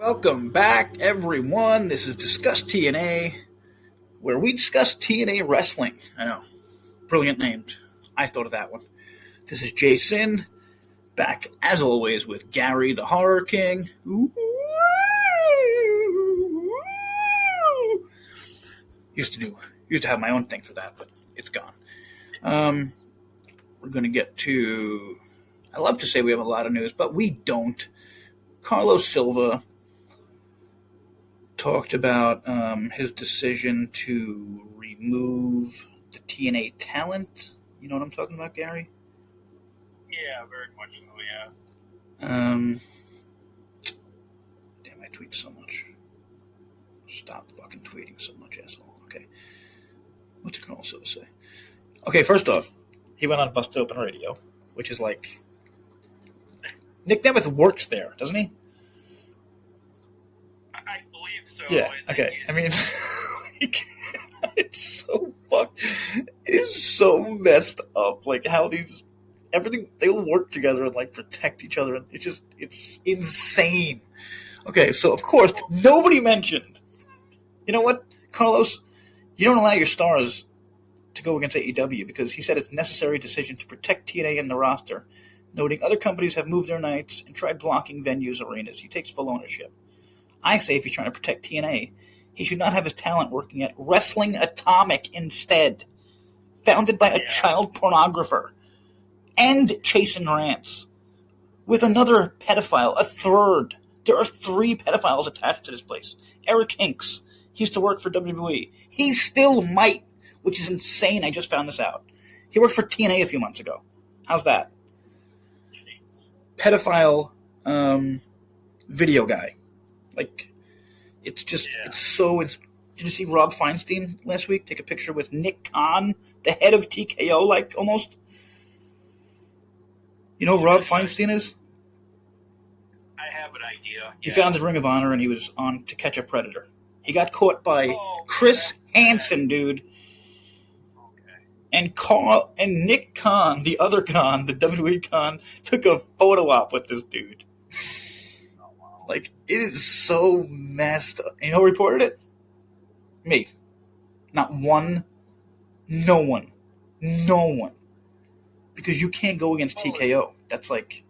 Welcome back, everyone. This is Discuss TNA, where we discuss TNA wrestling. I know, brilliant named. I thought of that one. This is JaySin, back as always with Gary the Horror King. Used to have my own thing for that, but it's gone. We're going to get to. I love to say we have a lot of news, but we don't. Carlos Silva talked about his decision to remove the TNA talent. You know what I'm talking about, Gary? Yeah, very much so, yeah. Damn, I tweet so much. Stop fucking tweeting so much, asshole. Okay. What's Carlos Silva say? Okay, first off, he went on Busted Open Radio, which is like... Nick Nemeth works there, doesn't he? I believe so. Yeah, okay. I mean, it's so fucked. It is so messed up. Like, how everything, they'll work together and, like, protect each other. And it's insane. Okay, so, of course, nobody mentioned. You know what, Carlos? You don't allow your stars to go against AEW because he said it's a necessary decision to protect TNA in the roster, noting other companies have moved their nights and tried blocking venues, arenas. He takes full ownership. I say if he's trying to protect TNA, he should not have his talent working at Wrestling Atomic instead, founded by a child pornographer, and chasing rants, with another pedophile, a third. There are 3 pedophiles attached to this place. Eric Hinks, he used to work for WWE. He still might, which is insane. I just found this out. He worked for TNA a few months ago. How's that? Pedophile video guy. Like, it's just, it's so... Did you see Rob Feinstein last week take a picture with Nick Khan, the head of TKO, like, almost? You know who Rob Feinstein is? I have an idea. He founded Ring of Honor, and he was on To Catch a Predator. He got caught by Chris Hansen, dude. And Nick Khan, the other Khan, the WWE Khan, took a photo op with this dude. Like, it is so messed up. You know who reported it? Me. Not one. No one. No one. Because you can't go against TKO. That's like,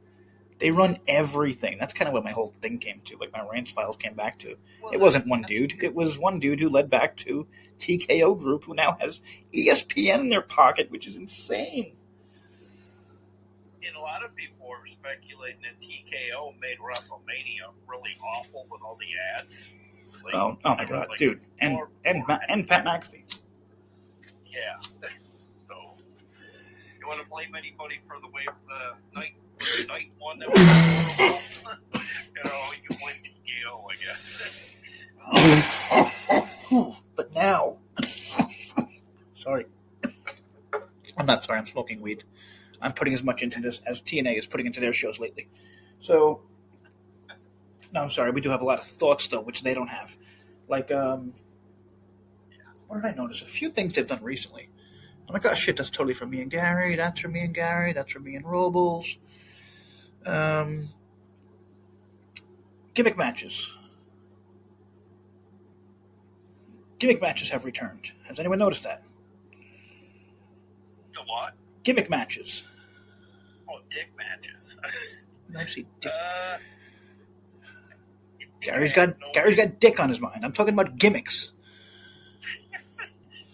they run everything. That's kind of what my whole thing came to. Like, my rants files came back to. It wasn't one dude. It was one dude who led back to TKO Group, who now has ESPN in their pocket, which is insane. And a lot of people were speculating that TKO made WrestleMania really awful with all the ads. Like, oh my god, like, dude. And Pat McAfee. Yeah. So, you want to blame anybody for the way night one that was horrible? You know, you can blame TKO, I guess. But now... Sorry. I'm not sorry, I'm smoking weed. I'm putting as much into this as TNA is putting into their shows lately. So, no, I'm sorry. We do have a lot of thoughts, though, which they don't have. Like, what did I notice? A few things they've done recently. I'm like, oh, shit, that's totally from me and Gary. That's from me and Gary. That's from me and Robles. Gimmick matches. Gimmick matches have returned. Has anyone noticed that? The what? Gimmick matches. Oh, dick matches. I see dick. Gary's got dick on his mind. I'm talking about gimmicks.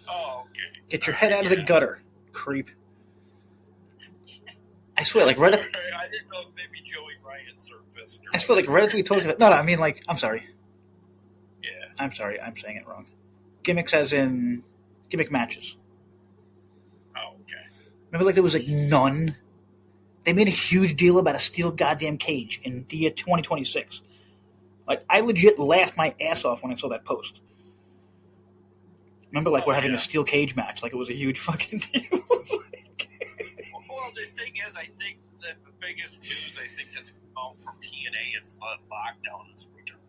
Oh, okay. Get your head out of the gutter, creep. I swear, like right at... I didn't know if maybe Joey Ryan surfaced. I swear, like right after we talked about... No, I mean, like, I'm sorry. Yeah. I'm sorry, I'm saying it wrong. Gimmicks as in gimmick matches. Oh, okay. Remember, like, there was, like, none? They made a huge deal about a steel goddamn cage in the year 2026. Like, I legit laughed my ass off when I saw that post. Remember, like, we're having a steel cage match. Like, it was a huge fucking deal. Well, the thing is, I think that the biggest news I think that's come from TNA is lockdown is returning.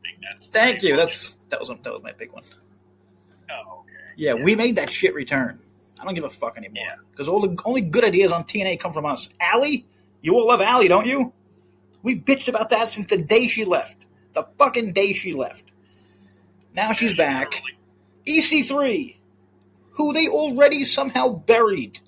Thank you. That was my big one. Oh, okay. Yeah, we made that shit return. I don't give a fuck anymore. Because all the only good ideas on TNA come from us. Allie? You all love Allie, don't you? We bitched about that since the day she left. the fucking day she left. Now she's back. EC3, who they already somehow buried.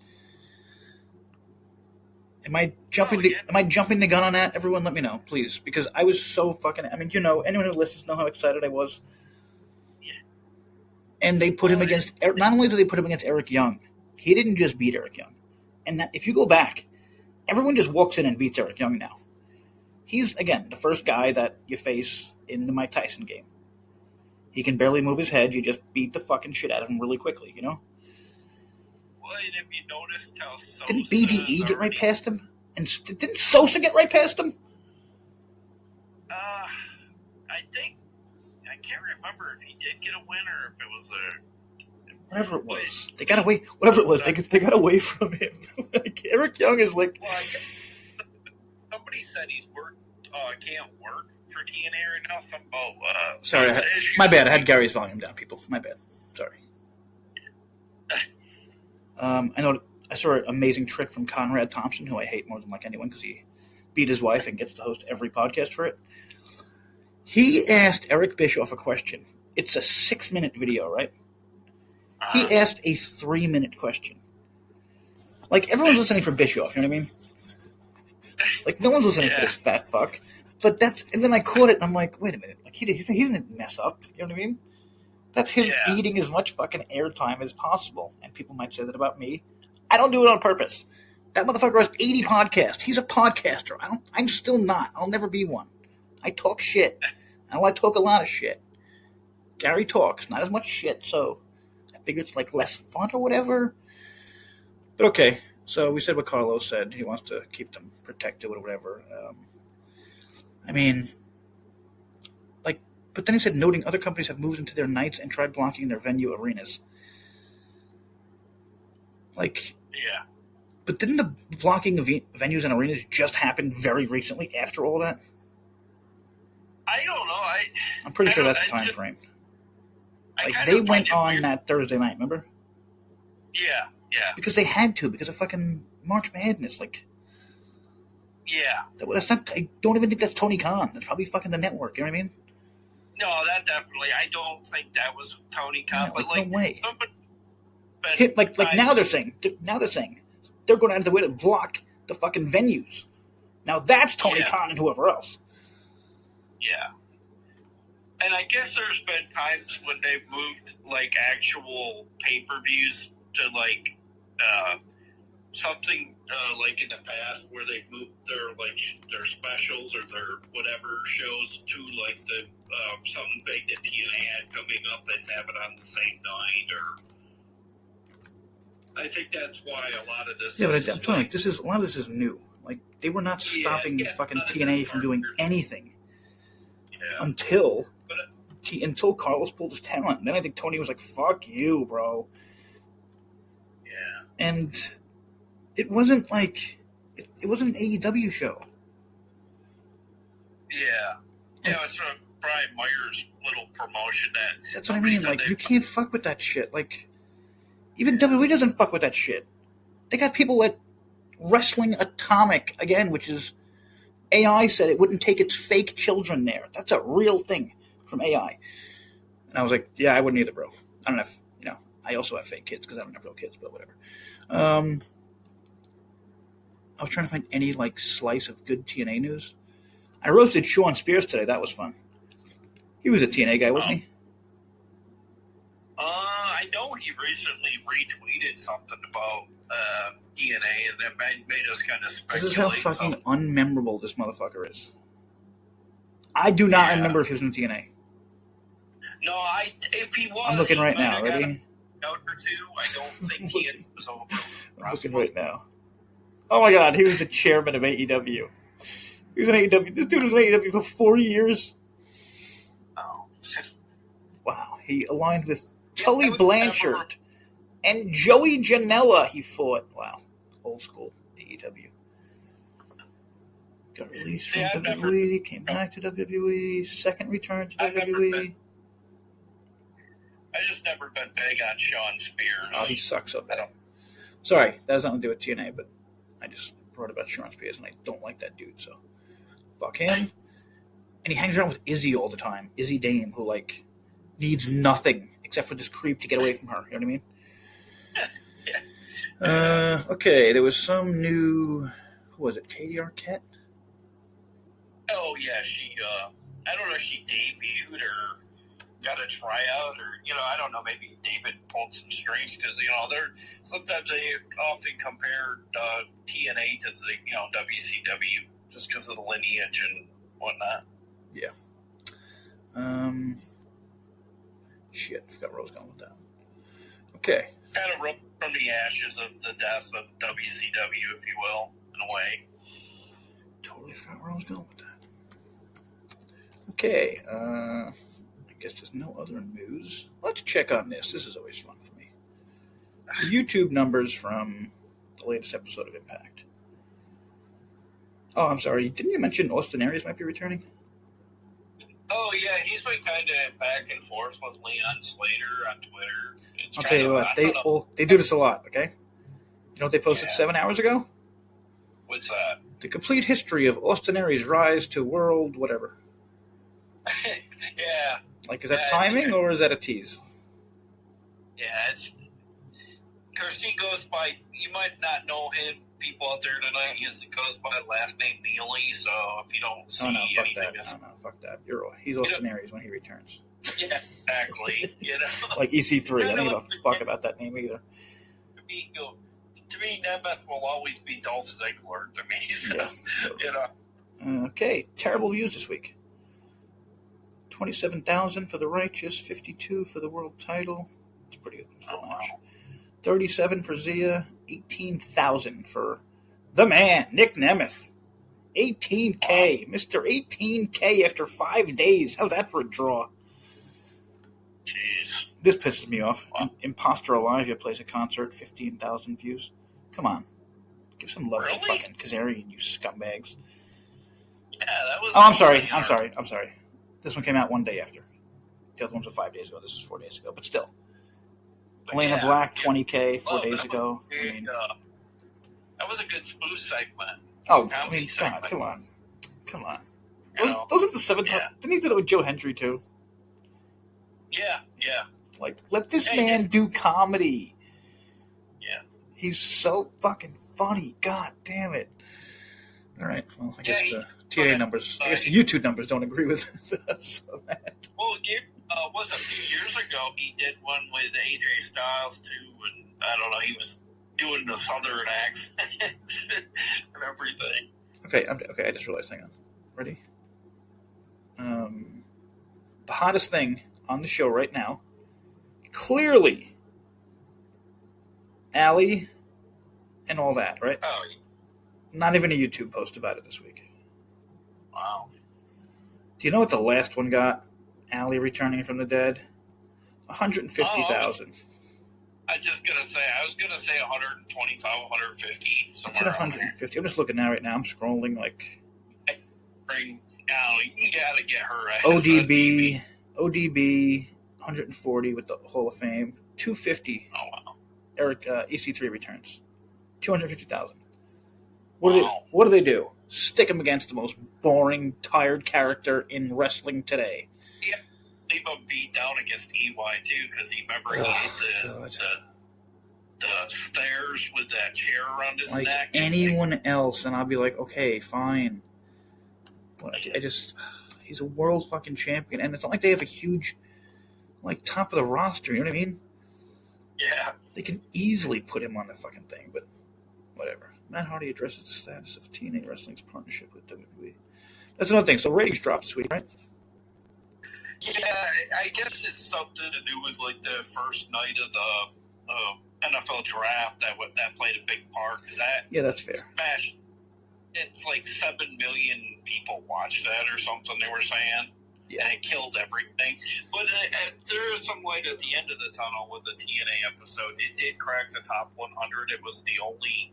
Am I jumping the gun on that? Everyone let me know, please. Because I was so fucking... I mean, anyone who listens know how excited I was. Yeah. And they put him against... Not only did they put him against Eric Young, he didn't just beat Eric Young. And that, if you go back, everyone just walks in and beats Eric Young now. He's, again, the first guy that you face in the Mike Tyson game. He can barely move his head. You just beat the fucking shit out of him really quickly, Well, have you noticed how Sosa... Didn't BDE get right past him? And didn't Sosa get right past him? I think... I can't remember if he did get a win or if it was a... Whatever it was. They got away... Whatever it was, they got away from him. Like, Eric Young is like... Well, somebody said he's can't work for TNA right now. Sorry, my bad. I had Gary's volume down, people. My bad. Sorry. I saw an amazing trick from Conrad Thompson, who I hate more than like anyone because he beat his wife and gets to host every podcast for it. He asked Eric Bischoff a question. It's a 6-minute video, right? He asked a 3-minute question. Like, everyone's listening for Bischoff, you know what I mean? Like, no one's listening for this fat fuck. But and then I caught it, and I'm like, wait a minute. Like, he didn't mess up, you know what I mean? That's him eating as much fucking airtime as possible. And people might say that about me. I don't do it on purpose. That motherfucker has 80 podcasts. He's a podcaster. I'm still not. I'll never be one. I talk shit. I talk a lot of shit. Gary talks, not as much shit, so I figure it's like less fun or whatever. But okay, so we said what Carlos said. He wants to keep them protected or whatever. I mean, like, but then he said, noting other companies have moved into their nights and tried blocking their venue arenas. Like, yeah. But didn't the blocking of venues and arenas just happen very recently after all that? I don't know. I'm pretty sure that's the time frame. Like, they went on weird. That Thursday night, remember? Yeah. Because they had to, because of fucking March Madness. Like, yeah. That's not. I don't even think that's Tony Khan. That's probably fucking the network. You know what I mean? No, that definitely. I don't think that was Tony Khan. Yeah, but like, no way. But now they're saying they're going out of the way to block the fucking venues. Now that's Tony Khan and whoever else. Yeah. And I guess there's been times when they've moved like actual pay-per-views to like something like in the past where they've moved their specials or their whatever shows to like the something big that TNA had coming up and have it on the same night or I think that's why a lot of this. Yeah, but I'm telling you, a lot of this is new. Like they were not stopping fucking TNA from doing anything until Carlos pulled his talent. And then I think Tony was like, "Fuck you, bro." Yeah. And it wasn't like it wasn't an AEW show. Yeah. Yeah, it was from Brian Meyer's little promotion. That's what I mean. Like, you can't fuck with that shit. Like, even WWE doesn't fuck with that shit. They got people at Wrestling Atomic, again, which is AI said it wouldn't take its fake children there. That's a real thing from AI. And I was like, yeah, I wouldn't either, bro. I don't have, I also have fake kids because I don't have real kids, but whatever. I was trying to find any, slice of good TNA news. I roasted Sean Spears today. That was fun. He was a TNA guy, wasn't he? I know he recently retweeted something about TNA, and that made us kind of speculate. This is how fucking unmemorable this motherfucker is. I do not remember if he was in TNA. No, if he was, I'm looking right now. Ready? Note or two. I don't think he was over. I'm looking right now. Oh my god, he was the chairman of AEW. He was in AEW. This dude was in AEW for 4 years. Oh. Wow. He aligned with Tully Blanchard and Joey Janela. He fought. Wow. Old school AEW. Got released from WWE. Came back to WWE. Second return to WWE. I just never been big on Sean Spears. Oh, he sucks so bad. Sorry, that has nothing to do with TNA, but I just brought about Sean Spears, and I don't like that dude, so fuck him. And he hangs around with Izzy all the time. Izzy Dame, who, like, needs nothing except for this creep to get away from her. You know what I mean? Yeah. Okay, there was some new... Who was it? Katie Arquette? Oh, yeah, she, I don't know if she debuted or got a tryout or, I don't know, maybe David pulled some strings because, sometimes they often compare TNA to the, WCW just because of the lineage and whatnot. Yeah. Shit, I forgot where I was going with that. Okay. Kind of rose from the ashes of the death of WCW, if you will, in a way. Totally forgot where I was going with that. Okay, I guess there's no other news. Let's check on this. This is always fun for me. The YouTube numbers from the latest episode of Impact. Oh, I'm sorry. Didn't you mention Austin Aries might be returning? Oh, yeah, he's been kind of back and forth with Leon Slater on Twitter. I'll tell you what, they do this a lot, okay? You know what they posted 7 hours ago? What's that? The complete history of Austin Aries' rise to world whatever. Yeah. Like, is that timing or is that a tease? Yeah, it's... Because he goes by... You might not know him, people out there tonight. He goes by last name Neely, so if you don't see anything... Fuck that. He's Austin Aries when he returns. Yeah, exactly. Like EC3. I don't give a fuck about that name either. To me, Nemeth will always be Dolph Ziggler to me. So, yeah. Okay, terrible views this week. 27,000 for the Righteous, 52 for the world title. It's pretty good for match. 37 for Zia, 18,000 for the man, Nick Nemeth. 18K, Mr. 18K after 5 days. How's that for a draw? Jeez. This pisses me off. Imposter Elijah plays a concert, 15,000 views. Come on. Give some love to fucking Kazarian, you scumbags. Yeah, that was... Oh, I'm sorry. This one came out 1 day after. The other ones were 5 days ago. This is 4 days ago. But still. Elena Black, 20K, 4 days ago. That was a good spoof segment. Oh, I mean, God, come on. Those are the 7 times. Didn't he do that with Joe Hendry, too? Yeah. Like, let this man do comedy. Yeah. He's so fucking funny. God damn it. All right. Well, I guess the TNA numbers, I guess the YouTube numbers don't agree with us on that. Well, it was a few years ago he did one with AJ Styles, too, and I don't know, he was doing the Southern accent and everything. Okay, I just realized. Hang on. Ready? The hottest thing on the show right now, clearly, Allie and all that, right? Oh, not even a YouTube post about it this week. Wow. Do you know what the last one got? Allie returning from the dead? 150,000. I was gonna say 125, 150. It's at 150. I'm just looking now right now. I'm scrolling like. Bring Allie. You gotta get her. ODB, 140 with the Hall of Fame. 250. Oh wow. Eric EC3 returns. 250,000. What do they do? Stick him against the most boring, tired character in wrestling today. Yeah, leave him beat down against EY too, because he hit the stairs with that chair around his neck. Like anyone else, and I'll be like, okay, fine. Like, he's a world fucking champion, and it's not like they have a huge, like, top of the roster. You know what I mean? Yeah. They can easily put him on the fucking thing, but whatever. Matt Hardy addresses the status of TNA Wrestling's partnership with WWE. That's another thing. So ratings dropped this week, right? Yeah, I guess it's something to do with like the first night of the NFL draft that played a big part. That's fair. It's like 7 million people watched that or something. They were saying. Yeah. And it killed everything. But there is some light at the end of the tunnel with the TNA episode. It did crack the top 100. It was the only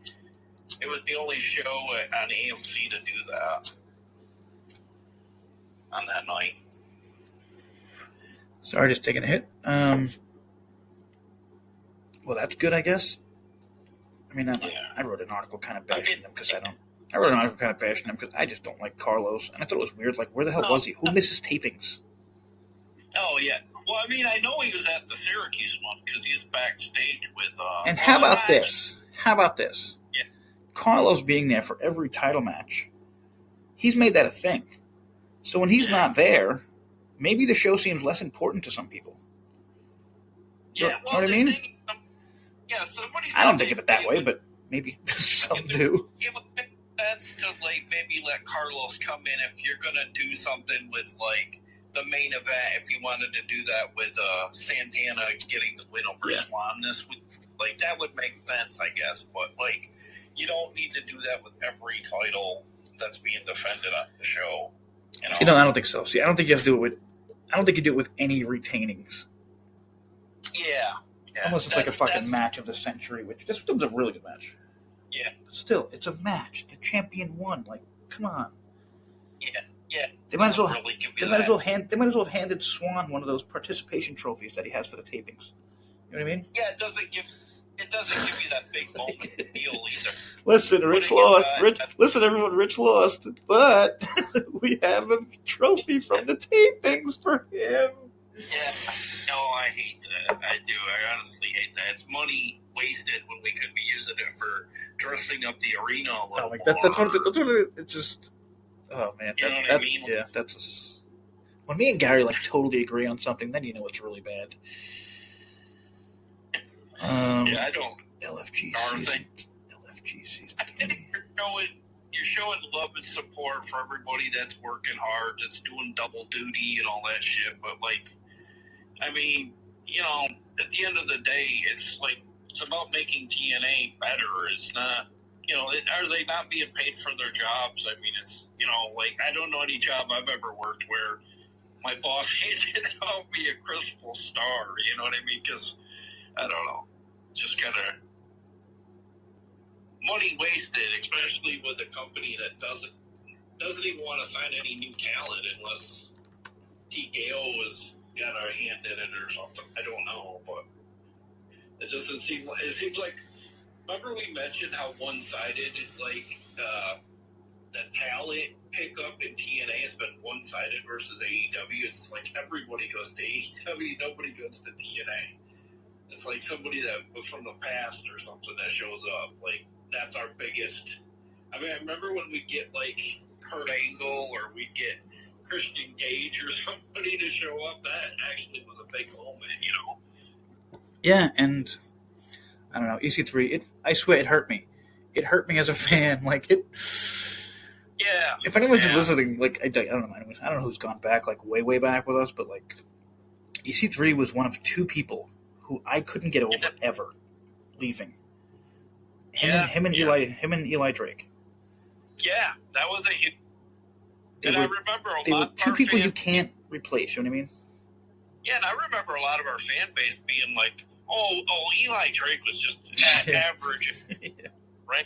show on AMC to do that on that night. Sorry, just taking a hit. Well, that's good, I guess. I mean, I wrote an article kind of bashing them because I I really not kind of bashing him because I just don't like Carlos, and I thought it was weird. Like, where the hell was he? Who misses tapings? Oh yeah. Well, I mean, I know he was at the Syracuse one because he was backstage with. And how about this? How about this? Yeah. Carlos being there for every title match. He's made that a thing. So when he's not there, maybe the show seems less important to some people. Yeah, you know what I mean? Somebody. I don't think of it that way, but maybe some do. It would make sense to maybe let Carlos come in if you're gonna do something with the main event. If you wanted to do that with Santana getting the win over Swan this week, that would make sense, I guess. But you don't need to do that with every title that's being defended on the show. You know? See, no, I don't think so. See, I don't think you have to do it with. I don't think you do it with any retainings. Yeah. Unless it's like a fucking match of the century, which this was a really good match. Yeah. But still, it's a match. The champion won. Come on. Yeah. They might as well. Really They might as well have handed Swan one of those participation trophies that he has for the tapings. You know what I mean? Yeah, it doesn't give you that big moment deal either. Listen, Rich lost. Listen, everyone, Rich lost, but we have a trophy from the tapings for him. Yeah, no, I hate that. I do. I honestly hate that. It's money wasted when we could be using it for dressing up the arena a little more. That's what it's just. Oh man, you know what I mean? Yeah, that's. When me and Gary totally agree on something, then you know it's really bad. I don't. LFG season 3. You're showing love and support for everybody that's working hard, that's doing double duty and all that shit. But I mean, at the end of the day, it's about making TNA better. It's not, are they not being paid for their jobs? I mean, it's, I don't know any job I've ever worked where my boss handed out me a crystal star. You know what I mean? Because I don't know, just kind of money wasted, especially with a company that doesn't even want to sign any new talent unless TKO has got a hand in it or something. I don't know, but it doesn't seem. It seems like. Remember we mentioned how one-sided the talent pickup in TNA has been one-sided versus AEW. It's like everybody goes to AEW, nobody goes to TNA. It's like somebody that was from the past or something that shows up. That's our biggest. I mean, I remember when we get Kurt Angle or we get Christian Gage or somebody to show up. That actually was a big moment, Yeah, and I don't know, EC3. I swear, it hurt me. It hurt me as a fan. Yeah. If anyone's listening, I don't know. I don't know who's gone back, way back with us, but EC3 was one of two people who I couldn't get over ever leaving. Him and Eli Drake. Yeah, that was a huge. I remember they were two people you can't replace. You know what I mean? Yeah, and I remember a lot of our fan base being like, "Oh, Eli Drake was just average, right?"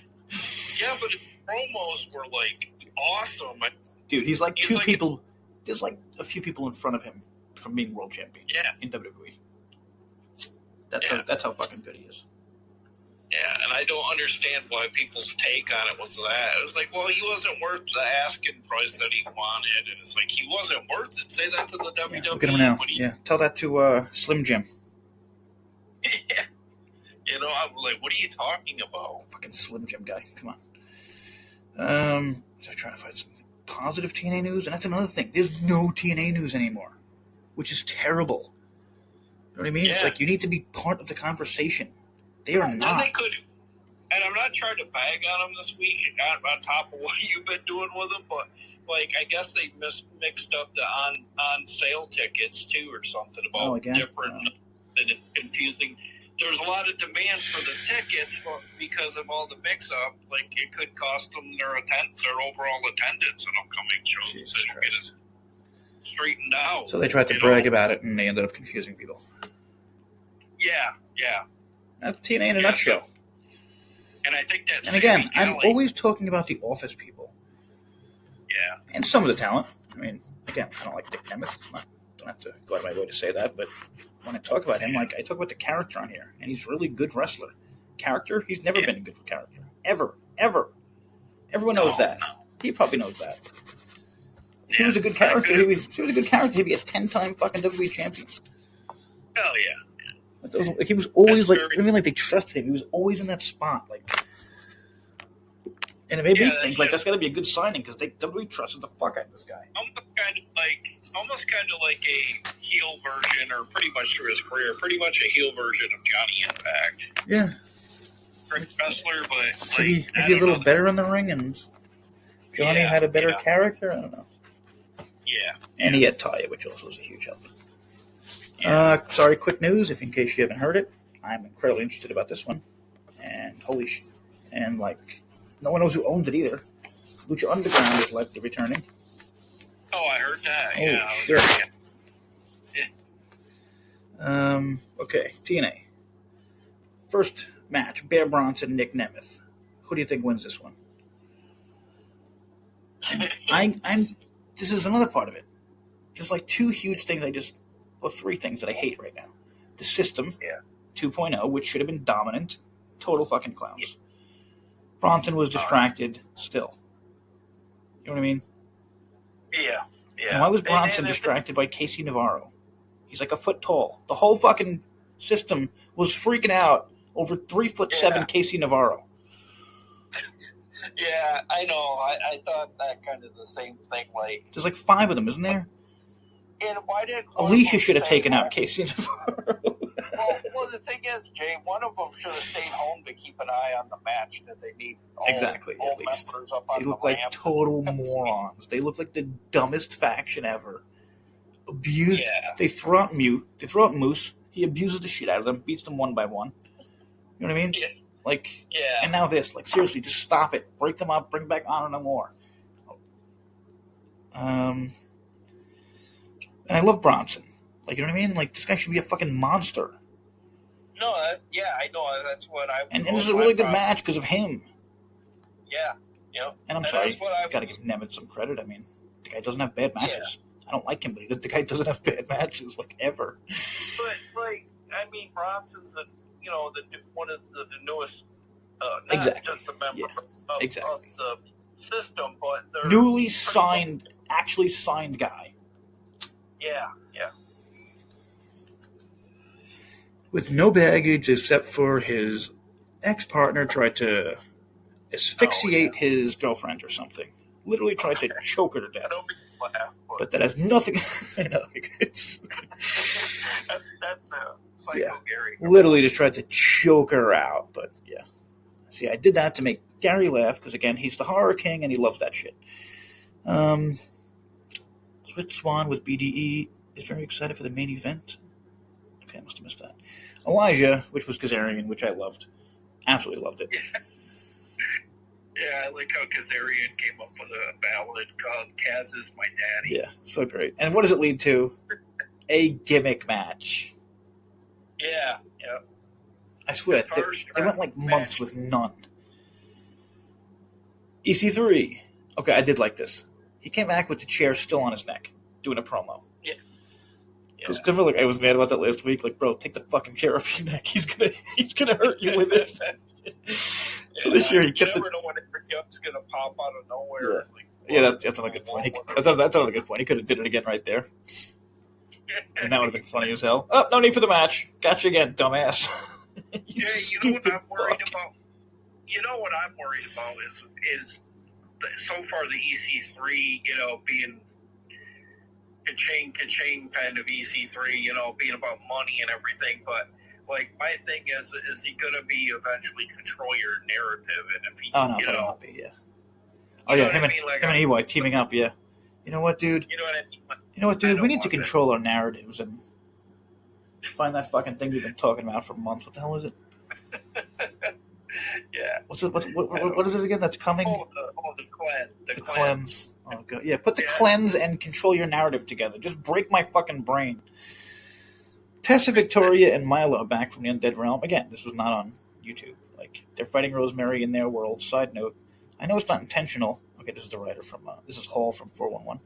Yeah, but his promos were awesome. Dude, he's two people. There's a few people in front of him from being world champion. In WWE. That's how fucking good he is. Yeah, and I don't understand why people's take on it was that. It was well, he wasn't worth the asking price that he wanted, and it's he wasn't worth it. Say that to the WWE. Look at him now. Tell that to Slim Jim. Yeah. I was what are you talking about? Fucking Slim Jim guy. Come on. Just trying to find some positive TNA news, and that's another thing. There's no TNA news anymore, which is terrible. You know what I mean? Yeah. It's you need to be part of the conversation. They are not. They could, and I'm not trying to bag on them this week on top of what you've been doing with them, but I guess they mixed up the on sale tickets too, or something about different and confusing. There's a lot of demand for the tickets, but because of all the mix-up, it could cost them their overall attendance in upcoming shows. Jesus they don't get it straightened out. So they tried to brag about it, and they ended up confusing people. Yeah. That's TNA in a nutshell. And I think that's. And again, I'm always talking about the office people. Yeah. And some of the talent. I mean, again, I don't like Dick Nemeth. I don't have to go out of my way to say that, but when I talk about him, I talk about the character on here, and he's a really good wrestler. Character, he's never been a good character. Ever. Everyone knows that. He probably knows that. If he was a good character, he'd be a 10-time fucking WWE champion. Hell yeah. Like, he was always like, I mean, like they trusted him. He was always in that spot, like. And it made me think like that's got to be a good signing because WWE trusted the fuck out of this guy. Almost kind of like a heel version, or pretty much through his career, pretty much a heel version of Johnny Impact. Yeah. Great wrestler, but maybe a little better in the ring, and Johnny had a better character. I don't know. Yeah. And he had Taya, which also was a huge help. Yeah. Sorry, quick news, if in case you haven't heard it, I'm incredibly interested about this one, and holy shit, and like. No one knows who owns it either. Lucha Underground is likely returning. Oh, I heard that. Oh, yeah. Sure. Yeah. Okay, TNA. First match, Bear Bronson, Nick Nemeth. Who do you think wins this one? And this is another part of it. There's like two huge things three things that I hate right now. The system, 2.0, which should have been dominant. Total fucking clowns. Yeah. Bronson was distracted still. You know what I mean? Yeah. And why was Bronson distracted by Casey Navarro? He's like a foot tall. The whole fucking system was freaking out over 3'7" Casey Navarro. Yeah, I know. I thought that kind of the same thing. Like there's like 5 of them, isn't there? And why did Alicia should have taken out Casey Navarro? Well, the thing is, Jay, one of them should have stayed home to keep an eye on the match that they need. Exactly, at least. They look like total morons. They look like the dumbest faction ever. Abused. Yeah. They throw out Moose. He abuses the shit out of them, beats them one by one. You know what I mean? Yeah. And now this. Like, seriously, just stop it. Break them up. Bring back Honor No More. And I love Bronson. Like, you know what I mean? Like, this guy should be a fucking monster. No, I know. That's what I... And this is a really good match because of him. Yeah. And I'm sorry. Got to give Nemeth some credit. I mean, the guy doesn't have bad matches. Yeah. I don't like him, but the guy doesn't have bad matches, like, ever. But, like, I mean, Bronson's, one of the newest... not just a member of the system, but... Newly signed, actually signed guy. Yeah. With no baggage except for his ex-partner tried to asphyxiate his girlfriend or something. Literally tried to choke her to death. But that has nothing... I know. It's... that's Psycho Gary. Literally just tried to choke her out. But, yeah. See, I did that to make Gary laugh because, again, he's the Horror King and he loves that shit. Switch Swan with BDE is very excited for the main event. Okay, I must have missed that. Elijah, which was Kazarian, which I loved. Absolutely loved it. Yeah, I like how Kazarian came up with a ballad called Kaz is My Daddy. Yeah, so great. And what does it lead to? A gimmick match. Yeah. I swear, they went like months with none. EC3. Okay, I did like this. He came back with the chair still on his neck, doing a promo. Yeah. Because like, I was mad about that last week. Like, bro, take the fucking chair off your neck. He's gonna hurt you with it. So this year he kept You never know when it's gonna pop out of nowhere. That's another good point. That's another good point. He could have did it again right there, and that would have been funny as hell. Oh, no need for the match. Gotcha again, dumbass. You know what I'm worried about? You know what I'm worried about is so far the EC3, being ka-ching kind of EC3, being about money and everything. But, like, my thing is he going to be eventually control your narrative? And if he, better not be, yeah. Oh, yeah, him and EY teaming up, yeah. You know what, dude? You know what I mean? You know what, dude? We need to control our narratives and find that fucking thing we've been talking about for months. What the hell is it? Yeah. What is it again that's coming? The cleanse. The cleanse. Oh, God. Yeah, put the cleanse and control your narrative together. Just break my fucking brain. Tessa Victoria and Milo are back from the Undead Realm. Again, this was not on YouTube. Like, they're fighting Rosemary in their world. Side note, I know it's not intentional. Okay, this is the writer from, this is Hall from 411.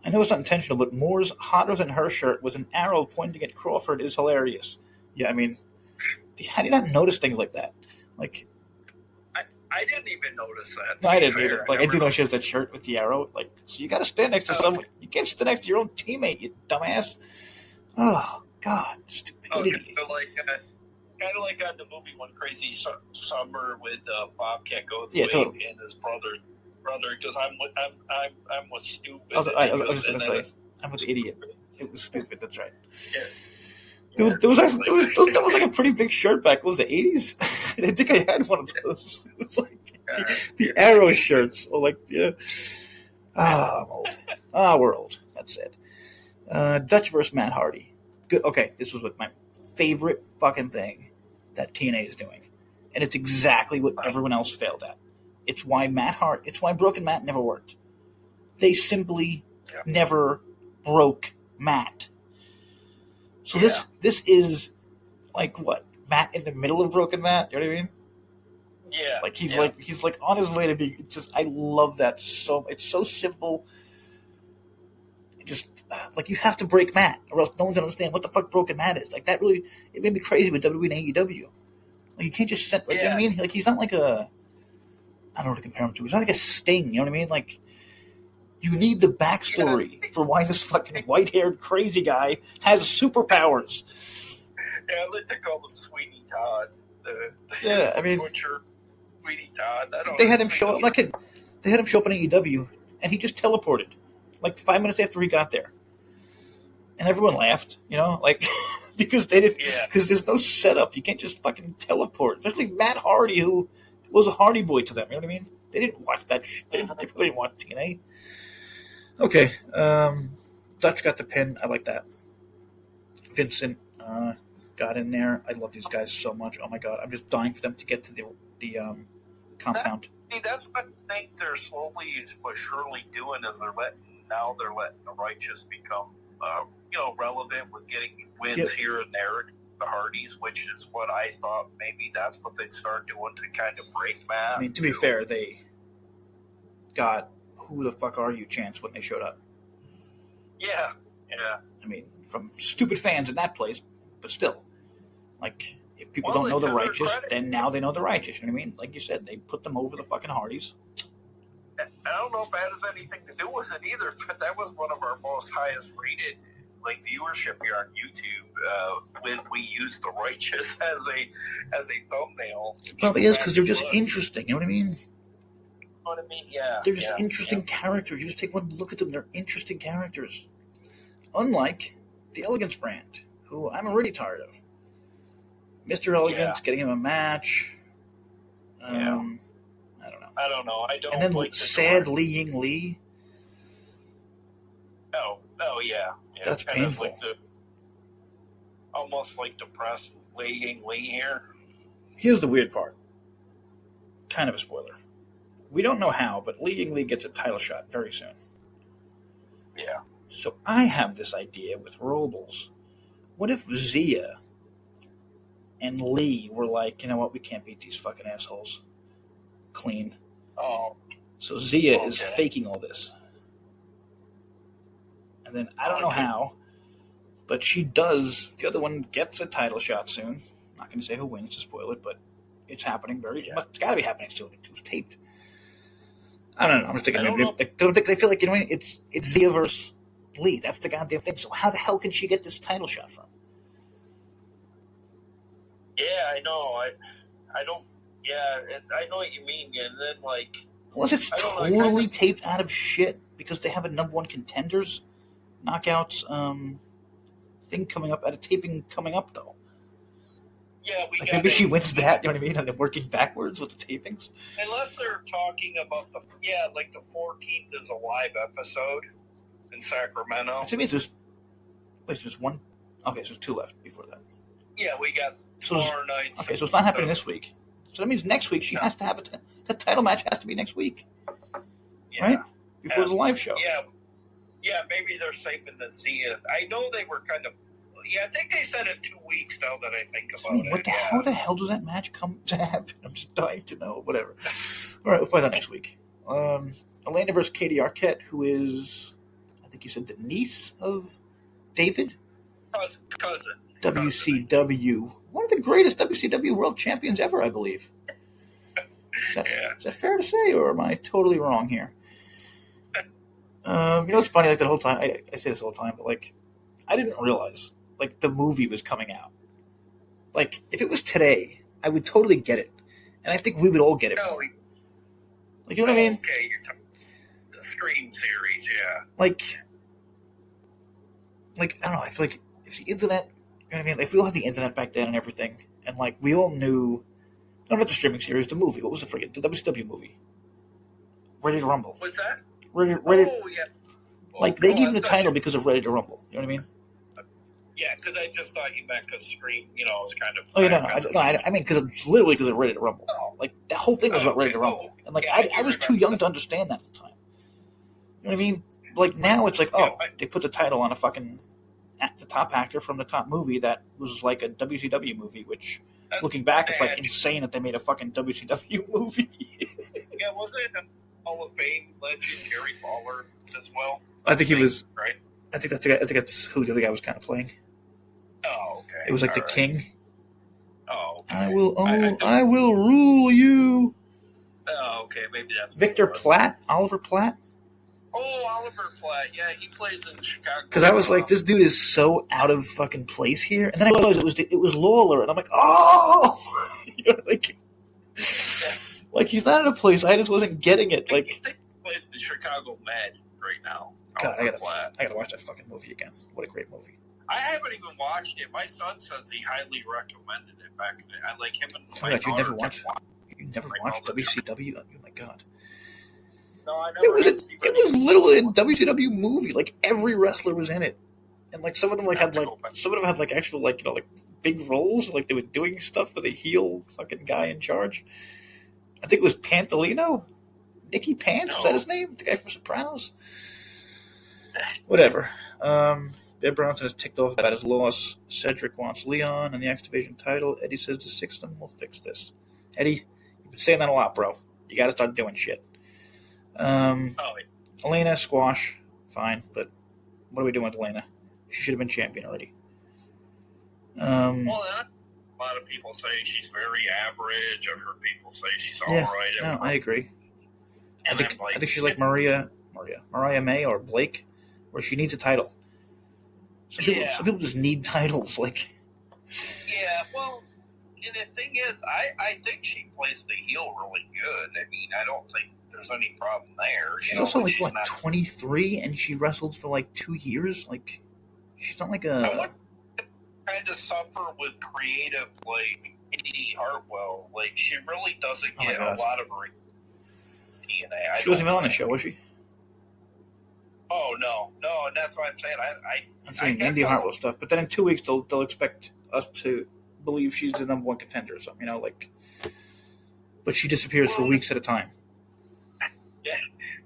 I know it's not intentional, but Moore's hotter than her shirt with an arrow pointing at Crawford is hilarious. Yeah, I mean, how do you not notice things like that? Like, I didn't even notice that. No, I didn't either. Like, I do know she has that shirt with the arrow. Like, so you got to stand next to someone. You can't stand next to your own teammate, you dumbass. Oh, God. Stupidity. Okay, so kind of like on the movie One Crazy Summer with Bobcat Goldthwait totally. and his brother, because I'm with stupid. I was just going to say, I'm with idiot. It was stupid, that's right. Yeah. That was like a pretty big shirt back. What was the 80s? I think I had one of those. It was like the arrow shirts. Or like, yeah. I'm old. We're old. That's it. Dutch versus Matt Hardy. Good. Okay, this was my favorite fucking thing that TNA is doing. And it's exactly what everyone else failed at. It's why Broken Matt never worked. They simply never broke Matt. So this is like what? Matt in the middle of Broken Matt? You know what I mean? Yeah. Like he's like on his way to be I love that so it's so simple. Just like you have to break Matt or else no one's gonna understand what the fuck Broken Matt is. Like that really it made me crazy with WWE and AEW. Like you can't just set you know what I mean? Like he's not like I don't know what to compare him to. He's not like a Sting, you know what I mean? Like you need the backstory for why this fucking white-haired crazy guy has superpowers. Yeah, I like to call him Sweeney Todd. I mean, Butcher, Sweeney Todd. They had him show up. They had him show up in AEW, and he just teleported, like 5 minutes after he got there, and everyone laughed. You know, like because they didn't. Because there's no setup. You can't just fucking teleport. Especially Matt Hardy, who was a Hardy Boy to them. You know what I mean? They didn't watch that shit. They didn't watch TNA. Okay, Dutch got the pin. I like that. Vincent got in there. I love these guys so much. Oh my god, I'm just dying for them to get to the compound. That's what I think they're slowly but surely doing. Is they're letting the Righteous become relevant with getting wins here and there. The Hardys, which is what I thought maybe that's what they'd start doing to kind of break Matt. I mean, to be fair, they got who the fuck are you chance when they showed up. Yeah. I mean, from stupid fans in that place, but still. Like, if people don't know the Righteous, then now they know the Righteous. You know what I mean? Like you said, they put them over the fucking Hardys. I don't know if that has anything to do with it either, but that was one of our most highest rated viewership here on YouTube when we used the Righteous as a thumbnail. It probably is because they're just interesting. You know what I mean? You know what I mean? Yeah. They're just interesting characters. You just take one look at them. They're interesting characters. Unlike the Elegance brand, who I'm already tired of. Mr. Elegance getting him a match. I don't know. I don't. And then like sad Li Ying Lee. Oh yeah. That's painful. Like almost like depressed Li Ying Lee here. Here's the weird part. Kind of a spoiler. We don't know how, but Li Ying Lee gets a title shot very soon. Yeah. So I have this idea with Robles. What if Zia and Lee were like, you know what, we can't beat these fucking assholes clean. Oh. So Zia is faking all this. And then I don't know how, but she does. The other one gets a title shot soon. Not going to say who wins to spoil it, but it's happening it's got to be happening soon. It was taped. I don't know. I'm just thinking. I feel like, you know, it's Zia versus Lee. That's the goddamn thing. So how the hell can she get this title shot from? Yeah, I know. I don't. Yeah, I know what you mean. And then unless it's totally taped out of shit because they have a number one contenders knockouts thing coming up at a taping coming up though. Yeah, maybe she wins that. You know what I mean? And they're working backwards with the tapings. Unless they're talking about the 14th is a live episode in Sacramento. So it means there's one. Okay, so there's two left before that. Yeah, we got tomorrow night. Okay, so it's not happening this week. So that means next week she has to have the title match has to be next week, right? Before the live show. Yeah, maybe they're saving the Zia. I know they were kind of. Yeah, I think they said it 2 weeks now that I think about it. How the hell does that match come to happen? I'm just dying to know. Whatever. All right, we'll find out next week. Elena versus Katie Arquette, who is, I think you said the niece of David? Cousin. WCW. One of the greatest WCW world champions ever, I believe. Is that fair to say, or am I totally wrong here? It's funny, like, the whole time, I say this all the time, but, like, I didn't realize, like, the movie was coming out. Like, if it was today, I would totally get it. And I think we would all get it. Like, you know what I mean? Okay, you're talking the Scream series, yeah. Like, I don't know, I feel like if the internet, you know what I mean? Like, if we all had the internet back then and everything, and, like, we all knew, no, not the streaming series, the movie, what was the friggin', the WCW movie? Ready to Rumble. What's that? Ready, oh, yeah. Like, they gave him the title because of Ready to Rumble. You know what I mean? Yeah, because I just thought you meant because Scream, was kind of... Oh, yeah, I mean, it's literally because of Ready to Rumble. Oh. Like, the whole thing was about Ready to Rumble. And, like, I was too young to understand that at the time. You know what I mean? Like, now it's like, they put the title on a fucking... the top actor from the top movie that was like a WCW movie, which, looking back, it's like insane that they made a fucking WCW movie. Yeah, wasn't it a Hall of Fame legend, Jerry Lawler, as well? I think he was... Right? I think that's who the other guy was kind of playing. Oh, okay. It was like the King. Oh, okay. I will rule you. Oh, okay. Maybe that's Victor Platt, Oliver Platt. Oh, Oliver Platt. Yeah, he plays in Chicago. Because I was like, this dude is so out of fucking place here, and then I realized it was Lawler, and I'm like, oh, like he's not in a place. I just wasn't getting it. Like, he plays the Chicago Med right now. God, I gotta watch that fucking movie again. What a great movie. I haven't even watched it. My son says he highly recommended it back then. I like him and my God, you never watched WCW? Oh my God. No, I never. It was literally a WCW movie. Like, every wrestler was in it, and like some of them had actual like big roles. Like, they were doing stuff with a heel fucking guy in charge. I think it was Pantolino, Nicky Pants. Was that his name? The guy from Sopranos. Whatever. Bear Bronson is ticked off about his loss. Cedric wants Leon and the X Division title. Eddie says the Sixth will fix this. Eddie, you've been saying that a lot, bro. You got to start doing shit. Elena, squash, fine, but what are we doing with Elena? She should have been champion already. Well, a lot of people say she's very average. I've heard people say she's all right. No, I agree. I think she's like Mariah May or Blake, where she needs a title. Some people just need titles, like. Yeah, well, and the thing is, I think she plays the heel really good. I mean, I don't think there's any problem there. She's also like, what, 23, and she wrestled for like 2 years? Like, she's not like a... I would kind of suffer with creative, like, Indy Hartwell. Like, she really doesn't get a lot of her TNA. She wasn't even on the show, was she? Oh, no, and that's what I'm saying. I'm saying Indy Hartwell stuff, but then in 2 weeks they'll expect us to believe she's the number one contender or something, like. But she disappears for weeks at a time. Yeah,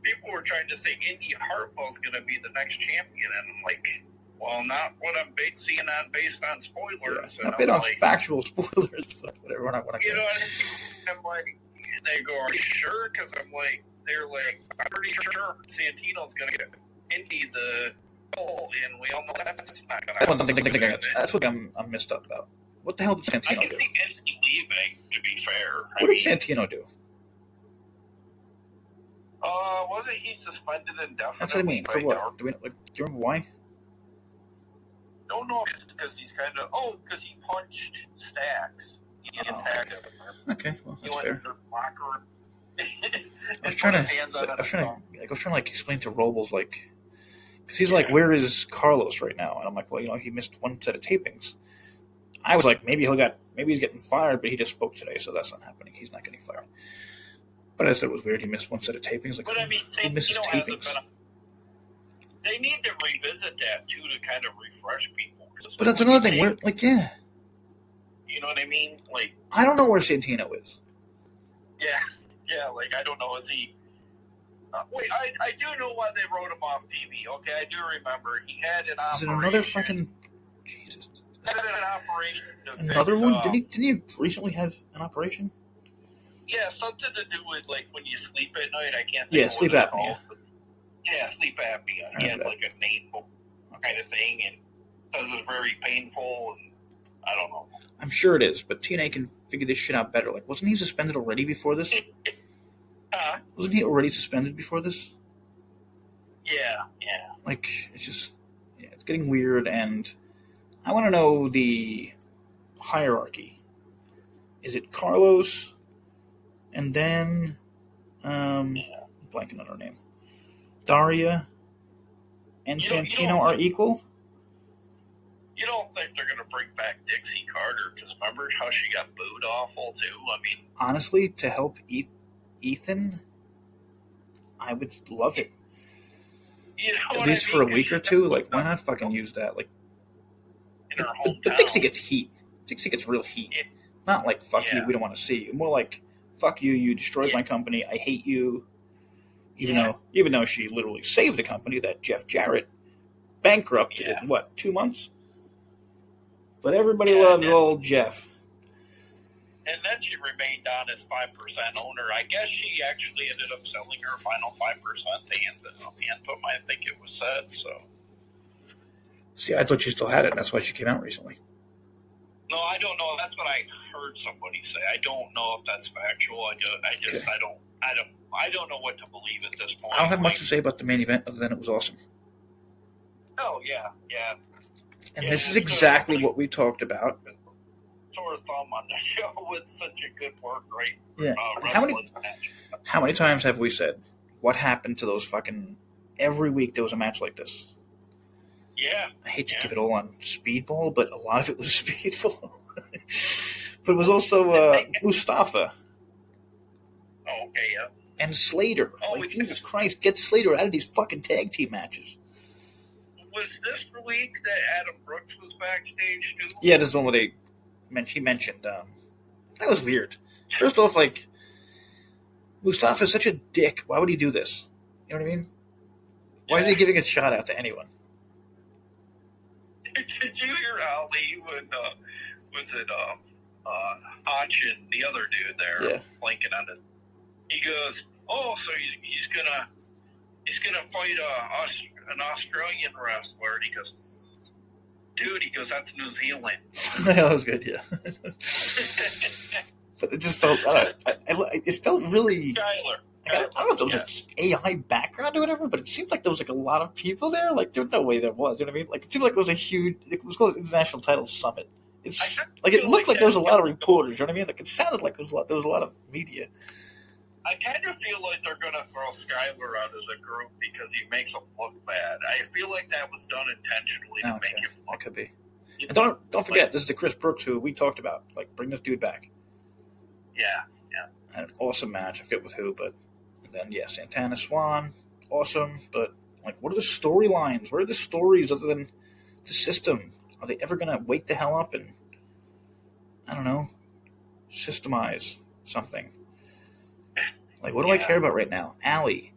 people were trying to say Indy Hartwell's going to be the next champion, and I'm like, well, not what I'm seeing on based on spoilers. Yeah, not based on factual spoilers, but whatever. What I you know what I mean? I'm like, they go, are you sure? Because I'm like, they're like, I'm pretty sure Santino's going to get Indy the goal, and we all know that's not going to happen. That's what I'm messed up about. What the hell did Santino do? I can see Indy leaving, to be fair. What did Santino do? Wasn't he suspended indefinitely? That's what I mean. For what? Do you remember why? No, it's because he's kind of... Oh, because he punched Stacks. He attacked him. Okay, well, that's fair. I was trying to like explain to Robles, like, because he's like, where is Carlos right now? And I'm like, well, he missed one set of tapings. I was like, maybe he's getting fired, but he just spoke today, so that's not happening. He's not getting fired. But I said it was weird. He missed one set of tapings. Like, who misses tapings? They need to revisit that too to kind of refresh people. But that's another thing. Where, like, yeah. You know what I mean? Like, I don't know where Santino is. Yeah. Like, I don't know. Is he? Wait, I do know why they wrote him off TV. Okay, I do remember he had an operation. Is it another fucking Jesus? He had an operation. Another one? Didn't he recently have an operation? Yeah, something to do with, like, when you sleep at night. I can't think of sleep apnea. Yeah, sleep apnea. He had, like, a nasal kind of thing, and it was very painful. And I don't know. I'm sure it is, but TNA can figure this shit out better. Like, wasn't he suspended already before this? Wasn't he already suspended before this? Yeah. Like, it's just, yeah, it's getting weird, and I want to know the hierarchy. Is it Carlos, and then, blanking on her name, Daria, and Santino are equal? You don't think they're going to bring back Dixie Carter? Because remember how she got booed awful, too? I mean... Honestly, to help Ethan, I would love it. You know At least for a week or two. Like, why not fucking use that? Like, in her hometown. But Dixie gets heat. Dixie gets real heat. Yeah. Not like, fuck you, we don't want to see you. More like, fuck you, you destroyed my company, I hate you. Even though she literally saved the company that Jeff Jarrett bankrupted in, 2 months? But everybody loves old Jeff. And then she remained on as 5% owner. I guess she actually ended up selling her final 5% to Anthem, I think it was said, so. See, I thought she still had it, and that's why she came out recently. No, I don't know. That's what I heard somebody say. I don't know if that's factual. I don't know what to believe at this point. I don't have much to say about the main event other than it was awesome. Oh, yeah. And this is exactly what we talked about. Sore thumb on the show with such a good work rate. Yeah. How many times have we said, what happened to those fucking... Every week there was a match like this. Yeah. I hate to give it all on Speedball, but a lot of it was Speedball. But it was also Mustafa. Oh, okay, yeah. And Slater. Jesus Christ, get Slater out of these fucking tag team matches. Was this the week that Adam Brooks was backstage, too? Yeah, this is the one where he mentioned. That was weird. First off, like, Mustafa's such a dick. Why would he do this? You know what I mean? Why is he giving a shout out to anyone? Did you hear Ali when, Hotch and the other dude there, blanking on it? He goes, oh, so he's gonna fight an Australian wrestler. And he goes, dude, that's New Zealand. That was good, yeah. But it just felt, it felt really... Skyler. I don't know if there was an AI background or whatever, but it seemed like there was like a lot of people there. Like, there's no way there was. You know what I mean? Like, it seemed like it was a huge... It was called International Title Summit. It's like it looked like there was a lot of reporters. You know what I mean? Like, it sounded like there was a lot of media. I kind of feel like they're going to throw Skyler out as a group because he makes them look bad. I feel like that was done intentionally to make him look. That could be. And don't forget, this is the Chris Brooks who we talked about. Like, bring this dude back. Yeah. An awesome match. I forget with who, but then Santana Swan, awesome. But like, what are the storylines? Where are the stories other than the system? Are they ever going to wake the hell up and I don't know, systemize something? Like, what do I care about right now? Allie,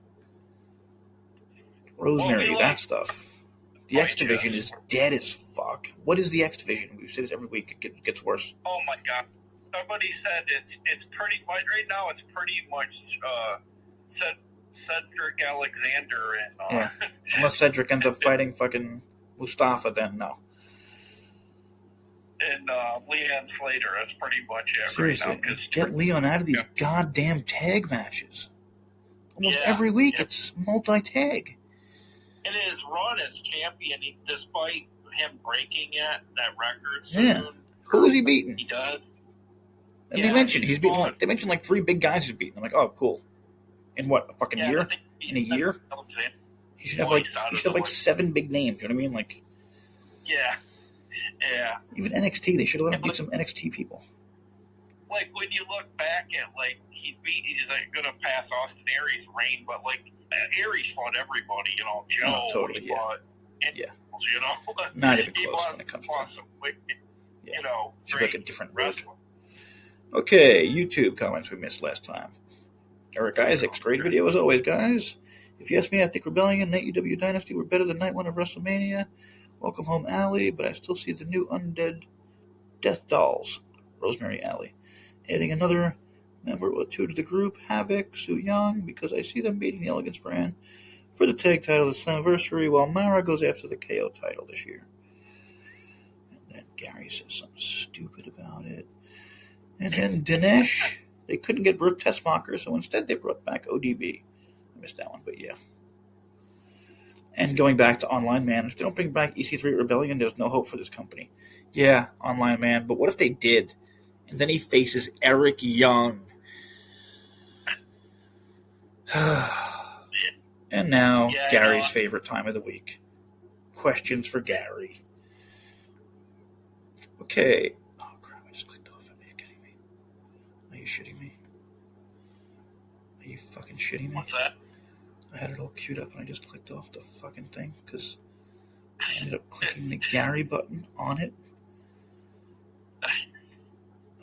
Rosemary, that stuff. The X Division is dead as fuck. What is the X Division? We've said it every week. It gets worse. Oh my god! Somebody said it's pretty much right now. It's pretty much Cedric Alexander and unless Cedric ends up fighting fucking Mustafa, then no. And Leon Slater. That's pretty much it. Seriously, right now, get Leon out of these goddamn tag matches. Almost every week, it's multi-tag. In his run as champion, despite him breaking that record soon, who is he beating? He does. And they mentioned he's beaten. They mentioned like 3 big guys he's beaten. I'm like, oh, cool. In what, a fucking year? In a year? He should have like 7 big names. You know what I mean? Like, yeah. Even NXT, they should have let him beat some NXT people. Like when you look back at like he's like going to pass Austin Aries' reign, but like Aries fought everybody. You know, Joe. Oh, totally. Fought, you know, not even close when it comes to some wicked, you know, great like a different wrestler. Okay, YouTube comments we missed last time. Eric Isaacs, great video as always, guys. If you ask me, I think Rebellion and AEW Dynasty were better than Night 1 of WrestleMania. Welcome home, Alley, but I still see the new undead Death Dolls, Rosemary Alley, adding another member or 2 to the group, Havoc, Su Yung, because I see them beating the Elegance brand for the tag title this anniversary, while Mara goes after the KO title this year. And then Gary says something stupid about it. And then Dinesh, they couldn't get Brooke Tessmacher, so instead they brought back ODB. I missed that one, but yeah. And going back to Online Man, if they don't bring back EC3 Rebellion, there's no hope for this company. Yeah, Online Man, but what if they did? And then he faces Eric Young. And now, Gary's favorite time of the week. Questions for Gary. Okay. Oh, crap, I just clicked off. Are you kidding me? Are you shitting me? Are you fucking shitting me? What's that? I had it all queued up and I just clicked off the fucking thing because I ended up clicking the Gary button on it.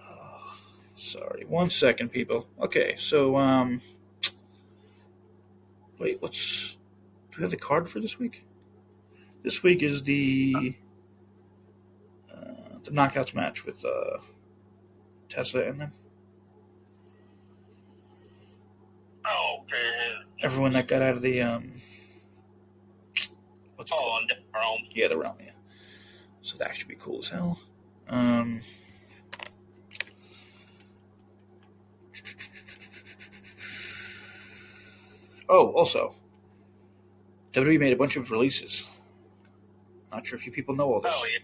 Oh, sorry. 1 second, people. Okay, so, wait, do we have the card for this week? This week is the Knockouts match with Tessa and them. Oh, okay. Everyone that got out of the what's it called? On the realm. Yeah, the realm. Yeah. So that should be cool as hell. Oh, also, WWE made a bunch of releases. Not sure if you people know all this. Oh, yeah.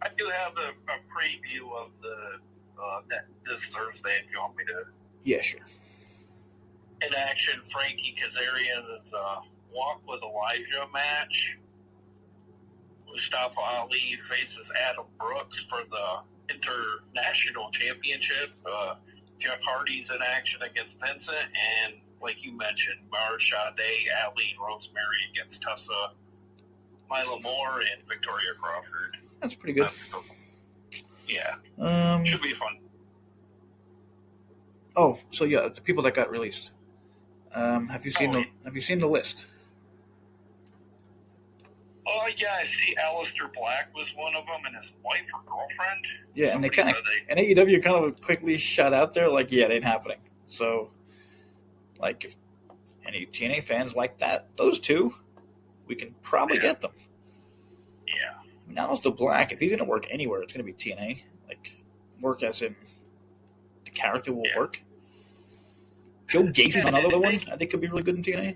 I do have a preview of this Thursday if you want me to. Yeah, sure. In action, Frankie Kazarian's Walk with Elijah match. Mustafa Ali faces Adam Brooks for the International Championship. Jeff Hardy's in action against Vincent. And, like you mentioned, Marsha Day, Ali, and Rosemary against Tessa, Mila Moore, and Victoria Crawford. That's pretty good. Yeah. Should be fun. Oh, so yeah, the people that got released. Have you seen the list? Oh yeah, I see. Alistair Black was one of them, and his wife or girlfriend. Yeah, and and AEW kind of quickly shot out there like, yeah, it ain't happening. So, like, if any TNA fans like those two, we can probably get them. Yeah. Now Alistair Black, if he's gonna work anywhere, it's gonna be TNA. Like, work as in the character will work. Joe Gacy's another one I think could be really good in TNA.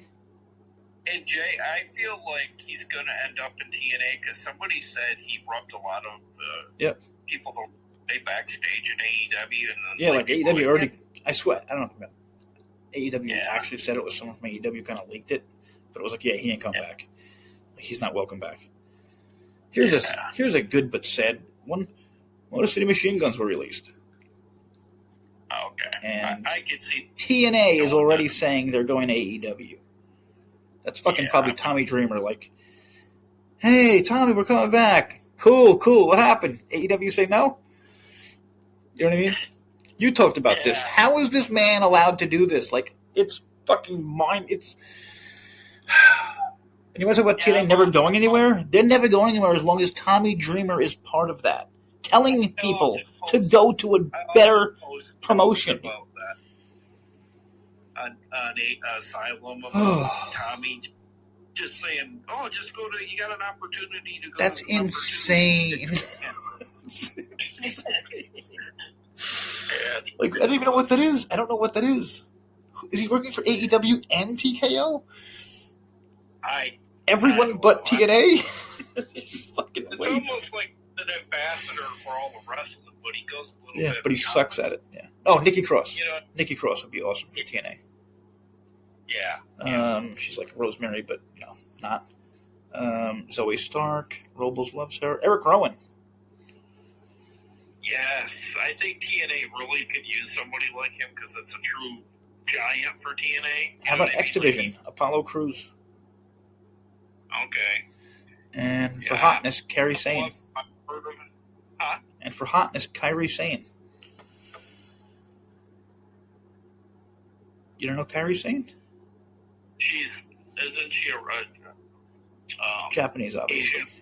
And Jay, I feel like he's going to end up in TNA because somebody said he rubbed a lot of people the way backstage in AEW. And like AEW already. I swear, I don't know. AEW actually said it was someone from AEW kind of leaked it, but it was like, he ain't come back. Like, he's not welcome back. Here's a good but sad one. Motor City Machine Guns were released. Okay. And I could see TNA is already saying they're going to AEW. That's fucking probably Tommy Dreamer. Like, hey, Tommy, we're coming back. Cool. What happened? AEW say no? You know what I mean? You talked about this. How is this man allowed to do this? Like, it's fucking It's. And you want to talk about TNA never going anywhere? They're never going anywhere as long as Tommy Dreamer is part of that. Telling people to go to a better promotion. About that. On Asylum, Tommy just saying, just go to, you got an opportunity to go. That's insane. Like, I don't even know what that is. I don't know what that is. Is he working for AEW and TKO? Everyone but TNA? Fucking it's almost like an ambassador for all the wrestling, but he goes a little bit. But he sucks at it. Yeah. Oh, Nikki Cross. Nikki Cross would be awesome for TNA. Yeah. She's like Rosemary, but no, not. Zoe Stark. Robles loves her. Eric Rowan. Yes, I think TNA really could use somebody like him because it's a true giant for TNA. How about X Division? Apollo Crews. Okay. And for hotness, Kairi Sane. I've heard of it. Huh? And for hotness, Kairi Sane. You don't know Kairi Sane? Isn't she a Japanese, obviously. Asian?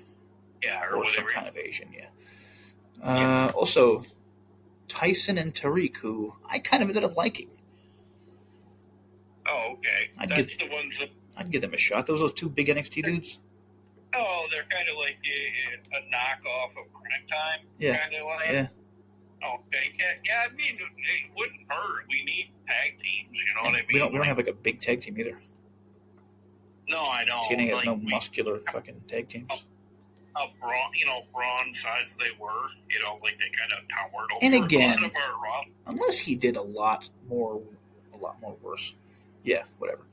Yeah, or some whatever. kind of Asian, yeah. Also, Tyson and Tariq, who I kind of ended up liking. Oh, okay. That's the ones that... I'd give them a shot. Those two big NXT dudes. Oh, they're kind of like a knockoff of Crime Time. Yeah. Kind of like. Yeah. Okay. Yeah. I mean, it wouldn't hurt. We need tag teams. You know what I mean? We don't have like a big tag team either. No, I don't. TNA has no muscular fucking tag teams. Braun size they were, like they kind of towered over. And again, a lot of our unless he did a lot more worse. Yeah, whatever.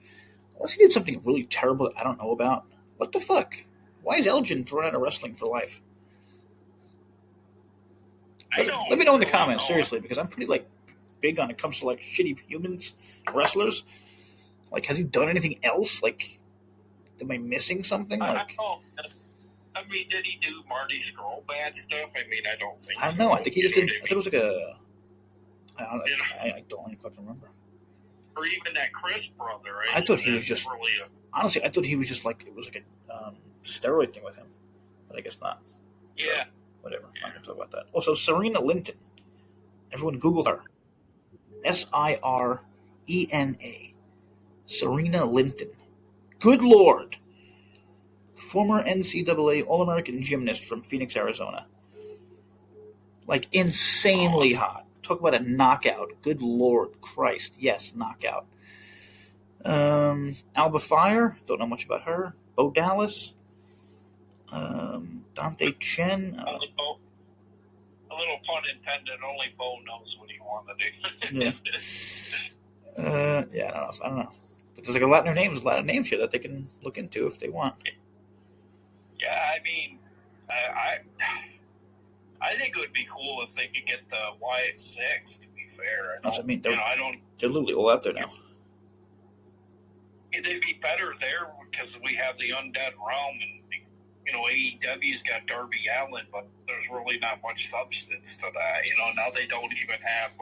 Unless he did something really terrible that I don't know about. What the fuck? Why is Elgin thrown out of wrestling for life? Let me know in the comments, seriously, because I'm pretty big on it comes to shitty humans, wrestlers. Has he done anything else? Am I missing something? I don't know. I mean, did he do Marty Scurll bad stuff? I mean, I don't think so. I don't know. I think he just did. I think it was I don't even fucking remember. Or even that Chris brother. Right? I thought he was just honestly. I thought he was just it was a steroid thing with him, but I guess not. Yeah. So, whatever. I'm not gonna talk about that. Also, Serena Linton. Everyone Google her. Sirena. Serena Linton. Good Lord. Former NCAA All-American gymnast from Phoenix, Arizona. Insanely hot. Talk about a knockout. Good Lord Christ. Yes, knockout. Alba Fire. Don't know much about her. Bo Dallas. Dante Chen. A little pun intended. Only Bo knows what he wanted to do. Yeah, I don't know. But there's a lot of names here that they can look into if they want. Yeah, I mean, I think it would be cool if they could get the Wyatt Six. To be fair, they're literally all out there now. They'd be better there because we have the Undead Realm, and AEW's got Darby Allin, but there's really not much substance to that. Now they don't even have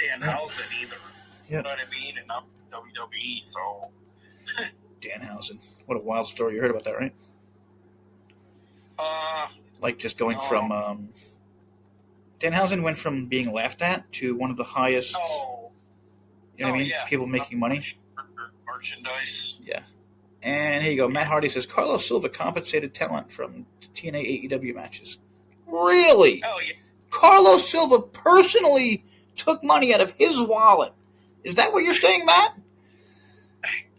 Danhausen either. Yep. You know what I mean? And not WWE, so Danhausen, what a wild story! You heard about that, right? Just going from Danhausen went from being laughed at to one of the highest. You know what I mean? Yeah. People making money. Merchandise. Yeah. And here you go. Matt Hardy says Carlos Silva compensated talent from TNA AEW matches. Really? Oh yeah. Carlos Silva personally took money out of his wallet. Is that what you're saying, Matt?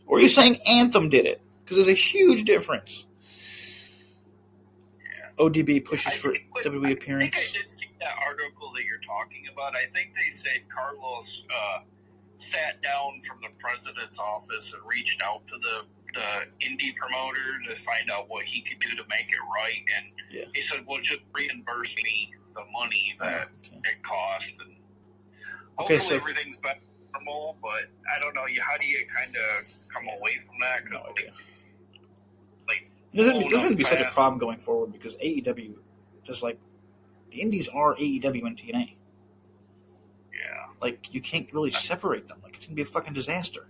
Or are you saying Anthem did it? Because there's a huge difference. ODB pushes for WWE appearance. I think I did see that article that you're talking about. I think they said Carlos sat down from the president's office and reached out to the indie promoter to find out what he could do to make it right. And he said, well, just reimburse me the money that it cost. And hopefully everything's back to normal, but I don't know. How do you kind of come away from that? No idea. It doesn't be such a problem going forward because AEW, just the indies are AEW and TNA. Yeah. You can't really separate them. It's going to be a fucking disaster.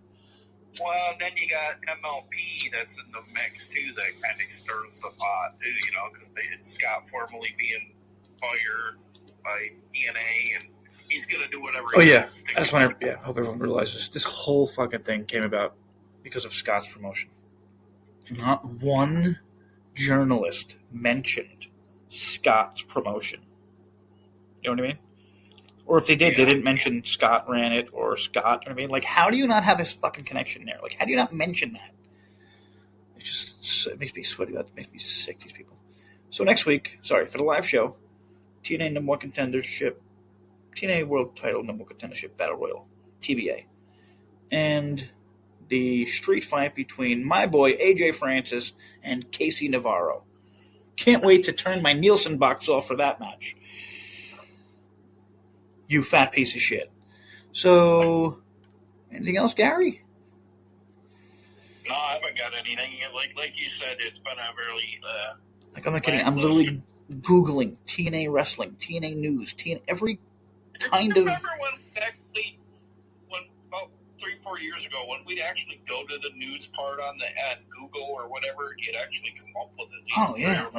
Well, then you got MLP that's in the mix, too, that kind of stirs the pot, too, because Scott formerly being fired by TNA, and he's going to do whatever he wants to. I just want to, hope everyone realizes this whole fucking thing came about because of Scott's promotion. Not one journalist mentioned Scott's promotion. You know what I mean? Or if they did, they didn't mention Scott ran it or Scott. You know what I mean? How do you not have his fucking connection there? How do you not mention that? It makes me sweaty. That makes me sick, these people. So next week, for the live show, TNA number one contendership, TNA World Title number one contendership Battle Royal, TBA. And the street fight between my boy AJ Francis and Casey Navarro. Can't wait to turn my Nielsen box off for that match. You fat piece of shit. So, anything else, Gary? No, I haven't got anything. Like you said, it's been a very... I'm not kidding. I'm literally Googling TNA wrestling, TNA news, TNA, every kind of... Remember when about 3-4 years ago, when we'd actually go to the news part at Google or whatever, you'd actually come up with it. Oh, yeah.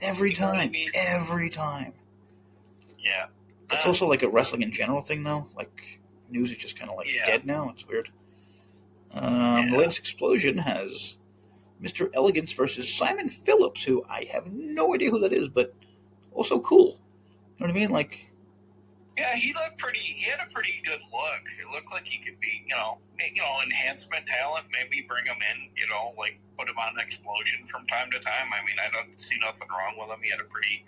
Every time. Every time. Yeah. That's also a wrestling in general thing, though. News is just kind of dead now. It's weird. The latest explosion has Mr. Elegance versus Simon Phillips, who I have no idea who that is, but also cool. You know what I mean? Like, yeah, he looked pretty. He had a pretty good look. It looked like he could be, enhancement talent. Maybe bring him in. Like put him on Explosion from time to time. I mean, I don't see nothing wrong with him. He had a pretty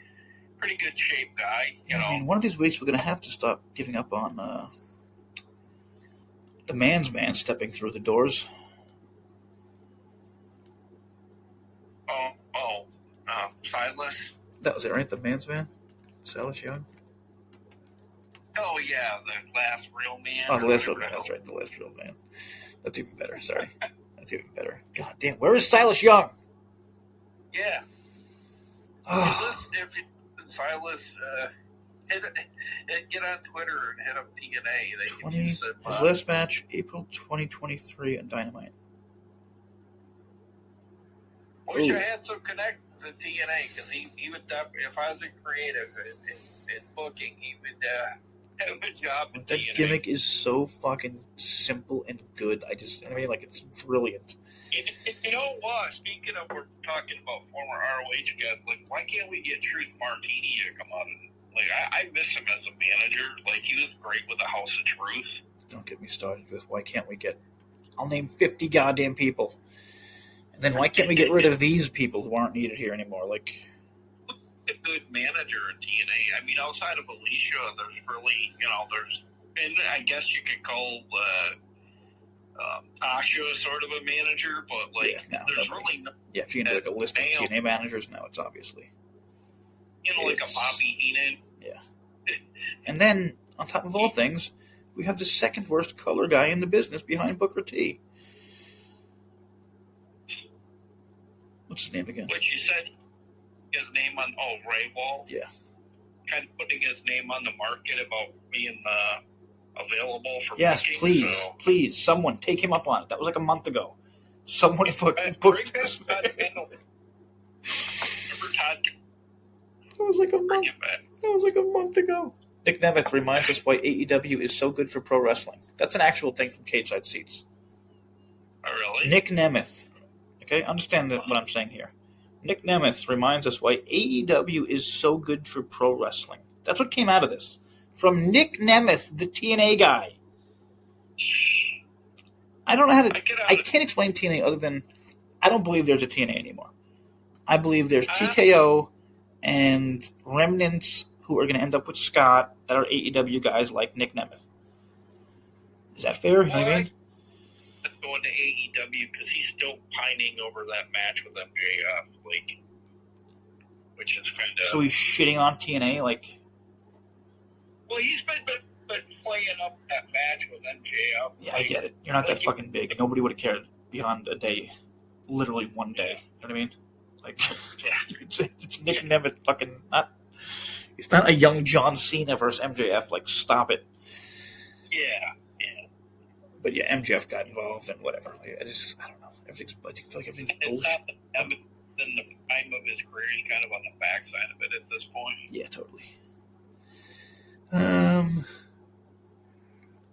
good shape guy. I mean, one of these weeks we're going to have to stop giving up on the man's man stepping through the doors. Silas. That was it, right? The man's man? Silas Young? Oh, yeah, the last real man. Oh, the last real man. That's right, the last real man. That's even better, sorry. That's even better. God damn, where is Silas Young? Yeah. Oh. If Silas, get on Twitter and hit up TNA. His last match, April 2023 on Dynamite. Wish I had some connections in TNA, because he would definitely, if I was a creative in booking, he would have a job in that TNA. Gimmick is so fucking simple and good. It's brilliant. You know what? Speaking of, we're talking about former ROH guys, like, why can't we get Truth Martini to come out and, like, I miss him as a manager. Like, he was great with the House of Truth. Don't get me started with why can't we get, I'll name 50 goddamn people. And then why can't we get rid of these people who aren't needed here anymore? Like, a good manager in TNA. I mean, outside of Alicia, there's really, and I guess you could call Tasha sort of a manager, but there's really no. Yeah, if you need like a list of TNA managers, now it's obviously. Like a Bobby Heenan. Yeah. And then, on top of all things, we have the second worst color guy in the business behind Booker T. What's his name again? Which you said his name on, Ray Wall? Yeah. Kind of putting his name on the market about being available for yes, booking, please, someone take him up on it. That was like a month ago. Someone fucking booked this man. Remember Todd? That was like a month ago. Nick Nemeth reminds us why AEW is so good for pro wrestling. That's an actual thing from Cage Side Seats. Oh, really? Nick Nemeth. Okay, understand what I'm saying here. Nick Nemeth reminds us why AEW is so good for pro wrestling. That's what came out of this. From Nick Nemeth, the TNA guy. I don't know how to... I can't explain TNA other than I don't believe there's a TNA anymore. I believe there's TKO and remnants who are going to end up with Scott that are AEW guys like Nick Nemeth. Is that fair? You know what I mean? Going to AEW because he's still pining over that match with MJF, which is kind of. So he's shitting on TNA, like. Well, he's been playing up that match with MJF. Yeah, I get it. You're not that fucking big. Nobody would have cared beyond a day, literally one day. You know what I mean? Like, it's Nick Nemeth fucking not. He's not a young John Cena versus MJF. Like, stop it. Yeah. But yeah, MJF got involved and whatever. I don't know. I feel like everything's bullshit. In the prime of his career, he's kind of on the backside of it at this point. Yeah, totally.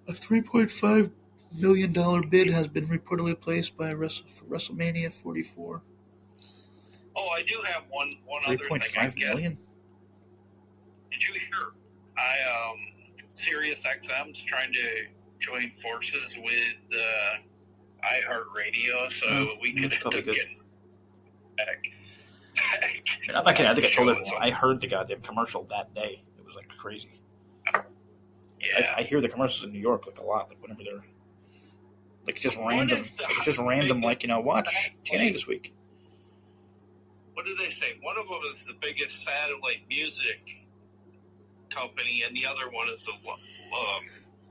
A $3.5 million bid has been reportedly placed by for WrestleMania 44. Oh, I do have one other thing. $3.5 million? Did you hear? Sirius XM's trying to join forces with iHeartRadio, so we could get back. I'm not kidding. I think I told everyone. I heard the goddamn commercial that day. It was like crazy. Yeah. I hear the commercials in New York like a lot. Like whenever they're like just random. It's just random. Like watch TNA this week. What did they say? One of them is the biggest satellite music company, and the other one is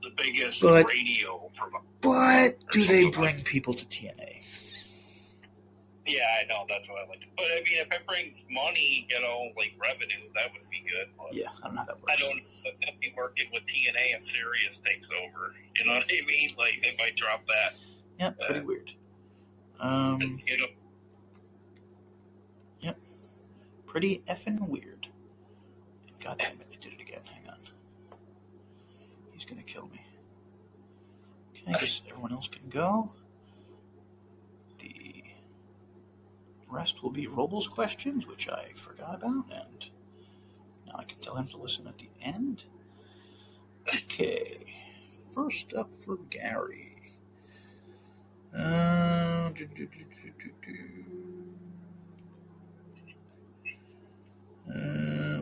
the biggest radio provider. But do they bring people to TNA? Yeah, I know, that's what I like. But I mean, if it brings money, like revenue, that would be good. But yeah, I don't know how that works. I don't know if they'll be working with TNA if Sirius takes over. You know what I mean? Like, they might drop that. Yeah, pretty weird. Yep. Pretty effing weird. God damn it, I did it again. Hang on. He's going to kill me. Okay, I guess everyone else can go. rest will be Robles' questions, which I forgot about, and now I can tell him to listen at the end. Okay, first up for Gary.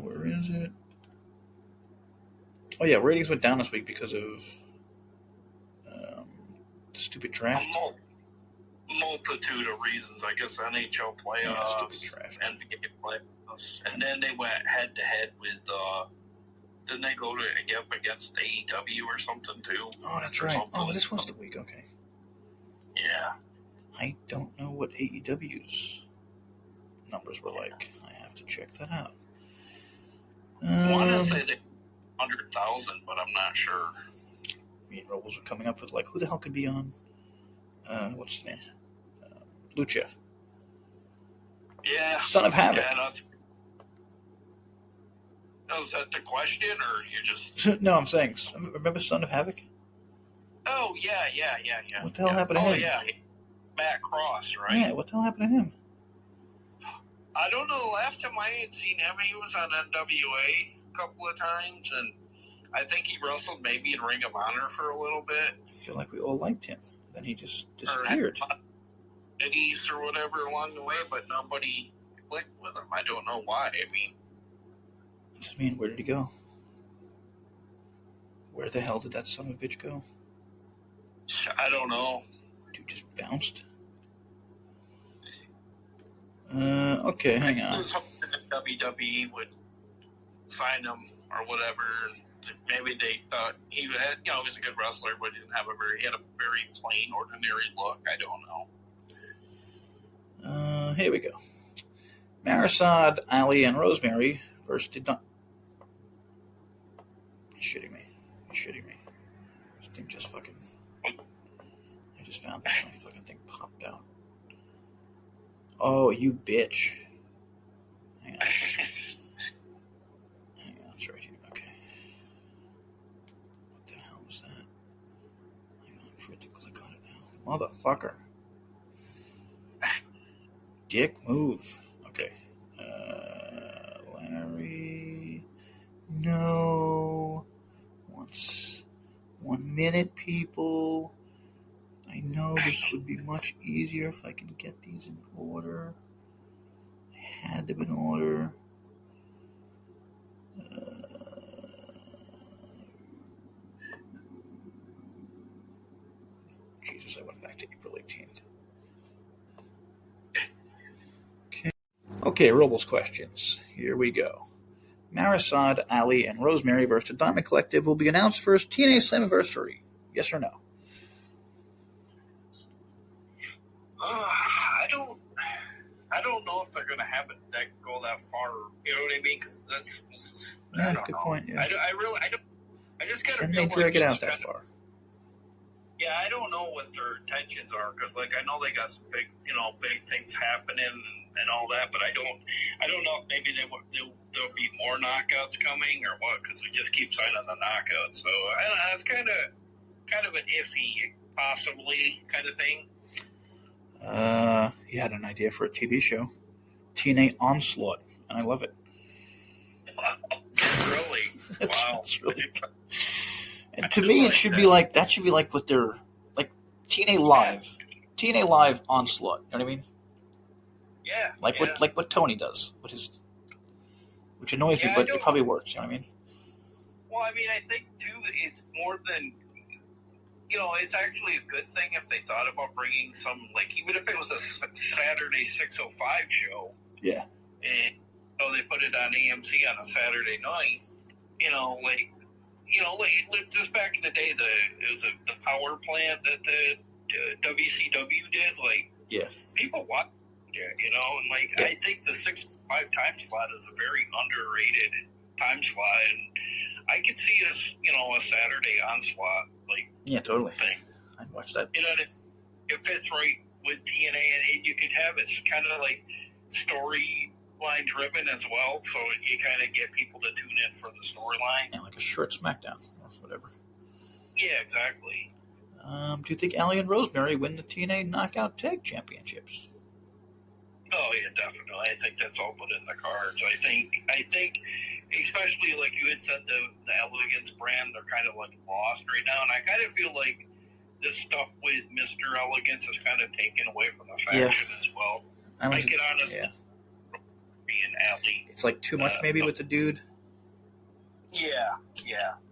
Where is it? Oh yeah, ratings went down this week because of the stupid draft. Multitude of reasons. I guess NHL playoffs, NBA playoffs, and then they went head to head with. Didn't they go up against AEW or something too? Oh, that's right. Oh, this was the week. Okay. Yeah. I don't know what AEW's numbers were like. I have to check that out. I want to say they 100,000, but I'm not sure. Me and Robles were coming up with who the hell could be on? What's his name? Lucha. Yeah. Son of Havoc. Yeah, was that the question, or you just? No, I'm saying. Remember Son of Havoc? Oh yeah. What the hell happened to him? Oh yeah, Matt Cross, right? Yeah. What the hell happened to him? I don't know. The last time I had seen him, he was on NWA a couple of times, and I think he wrestled maybe in Ring of Honor for a little bit. I feel like we all liked him. Then he just disappeared. Eddie's or whatever along the way, but nobody clicked with him. I don't know why. Where did he go? Where the hell did that son of a bitch go? I don't know. Dude just bounced. Okay, hang on. I was hoping that WWE would sign him or whatever. Maybe they thought he had, he was a good wrestler, but he had a very plain, ordinary look. I don't know. Here we go. Marisol, Ali, and Rosemary versus did not. You're shitting me. This thing just fucking. I just found that my fucking thing popped out. Oh, you bitch. Hang on, it's right here. Okay. What the hell was that? Hang on, I'm afraid to click on it now. Motherfucker. Dick move. Okay. Larry. No. 1 minute, people. I know this would be much easier if I could get these in order. I had them in order. Jesus, I went back to April 18th. Okay, Robles questions. Here we go. Marisol, Ali, and Rosemary versus the Diamond Collective will be announced for its TNA Slammiversary. Yes or no? I don't know if they're going to have it go that far. You know what I mean? Cause that's Good point. Yeah. I just got to feel they drag it out that far? Yeah, I don't know what their intentions are because, I know they got some big things happening and all that, but I don't know if maybe there'll be more knockouts coming or what because we just keep signing the knockouts. So I don't know, it's kind of an iffy, possibly kind of thing. He had an idea for a TV show, TNA Onslaught, and I love it. Really? Wow. It's really good. And to me, it should be like that. Should be like what they're like TNA Live Onslaught. You know what I mean? Yeah. Like what Tony does, which annoys me, but it probably works. You know what I mean? Well, I think too, it's more than. It's actually a good thing if they thought about bringing some, even if it was a Saturday 6:05 show. Yeah. And they put it on AMC on a Saturday night. Just back in the day, the power plant that the WCW did. Yeah. People watch it, and I think the 6:05 time slot is a very underrated time slot, and I could see a Saturday onslaught. Yeah, totally. Thing. I'd watch that. It fits right with TNA, and you could have it kind of storyline driven as well, so you kind of get people to tune in for the storyline. Yeah, like a short SmackDown or whatever. Yeah, exactly. Do you think Ali and Rosemary win the TNA Knockout Tag Championships? Oh yeah, definitely. I think that's all put in the cards. I think, especially like you had said, the Elegance brand, they're kind of like lost right now, and I kind of feel like this stuff with Mr. Elegance is kind of taken away from the faction as well. I can honestly being Allie. It's like too much maybe with the dude. Yeah.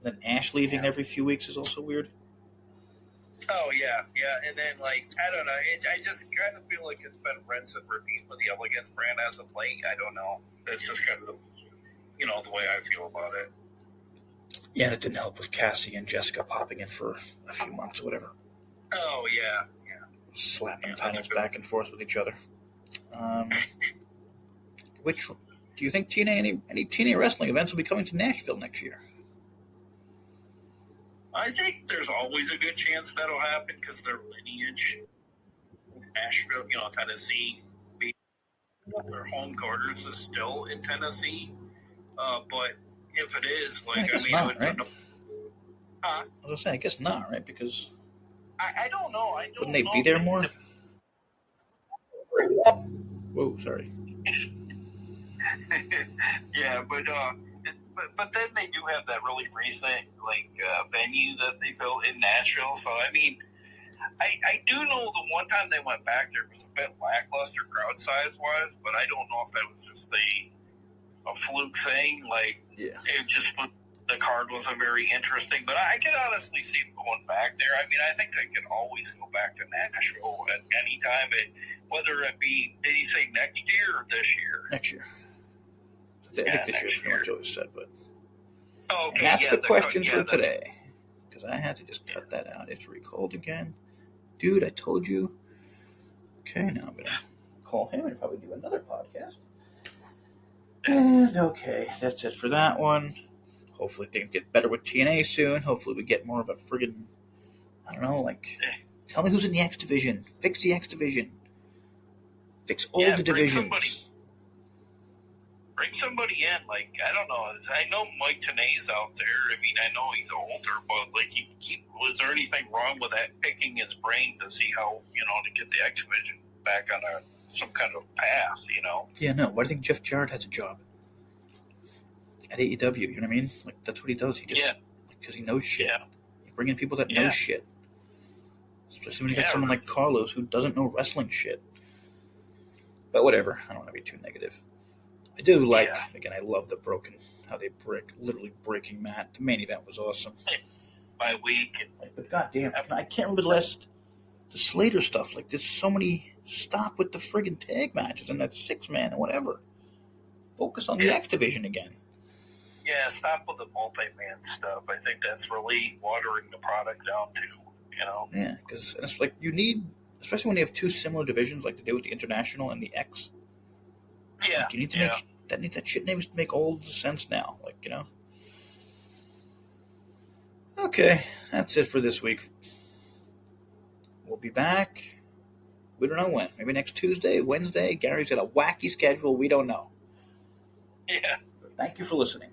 Then Ash leaving every few weeks is also weird. Oh yeah, and then like I don't know, I just kind of feel like it's been rinse and repeat with the Elegance brand as of late. I don't know. It's just kind of the way I feel about it. Yeah, and it didn't help with Cassie and Jessica popping in for a few months or whatever. Oh yeah. Slapping titles back and forth with each other. Which do you think TNA any TNA wrestling events will be coming to Nashville next year? I think there's always a good chance that'll happen because their lineage, Nashville, Tennessee, their home quarters is still in Tennessee. But if it is, like, I guess not, right? Huh? I was gonna say, I guess not, right? Because I don't know. Wouldn't they be there more? Whoa, sorry. Yeah, but then they do have that really recent venue that they built in Nashville. So I mean, I do know the one time they went back there was a bit lackluster crowd size wise, but I don't know if that was just a fluke thing. Like, yeah, it just the card wasn't very interesting. But I can honestly see them going back there. I mean, I think they can always go back to Nashville at any time. Whether it be, did he say next year or this year? Next year. I think this year's pretty much always said, but okay, and that's the question for today. Because I had to just cut that out. It's recalled again. Dude, I told you. Okay, now I'm going to call him and probably do another podcast. And okay, that's it for that one. Hopefully things get better with TNA soon. Hopefully we get more of a friggin', I don't know, like, tell me who's in the X Division. Fix the X Division. Fix all the divisions. Bring somebody in, like, I don't know. I know Mike Tenay's out there. I mean, I know he's older, but, like, was there anything wrong with that picking his brain to see how, to get the X Division back on some kind of path, Yeah, no. Why do you think Jeff Jarrett has a job at AEW? You know what I mean? Like, that's what he does. He just, because he knows shit. Yeah. You bring in people that know shit. Especially when you got someone like Carlos who doesn't know wrestling shit. But whatever. I don't want to be too negative. I do like, again, I love how they literally breaking Matt. The main event was awesome. By week. But goddamn, I can't remember the Slater stuff. Like, there's so many, stop with the friggin' tag matches and that 6-man and whatever. Focus on the X Division again. Yeah, stop with the multi-man stuff. I think that's really watering the product down too, Yeah, because it's like you need, especially when you have two similar divisions like they do with the International and the X. Yeah. Like you need to that shit needs to make all the sense now. Like, Okay, that's it for this week. We'll be back. We don't know when. Maybe next Tuesday, Wednesday. Gary's got a wacky schedule. We don't know. Yeah. Thank you for listening.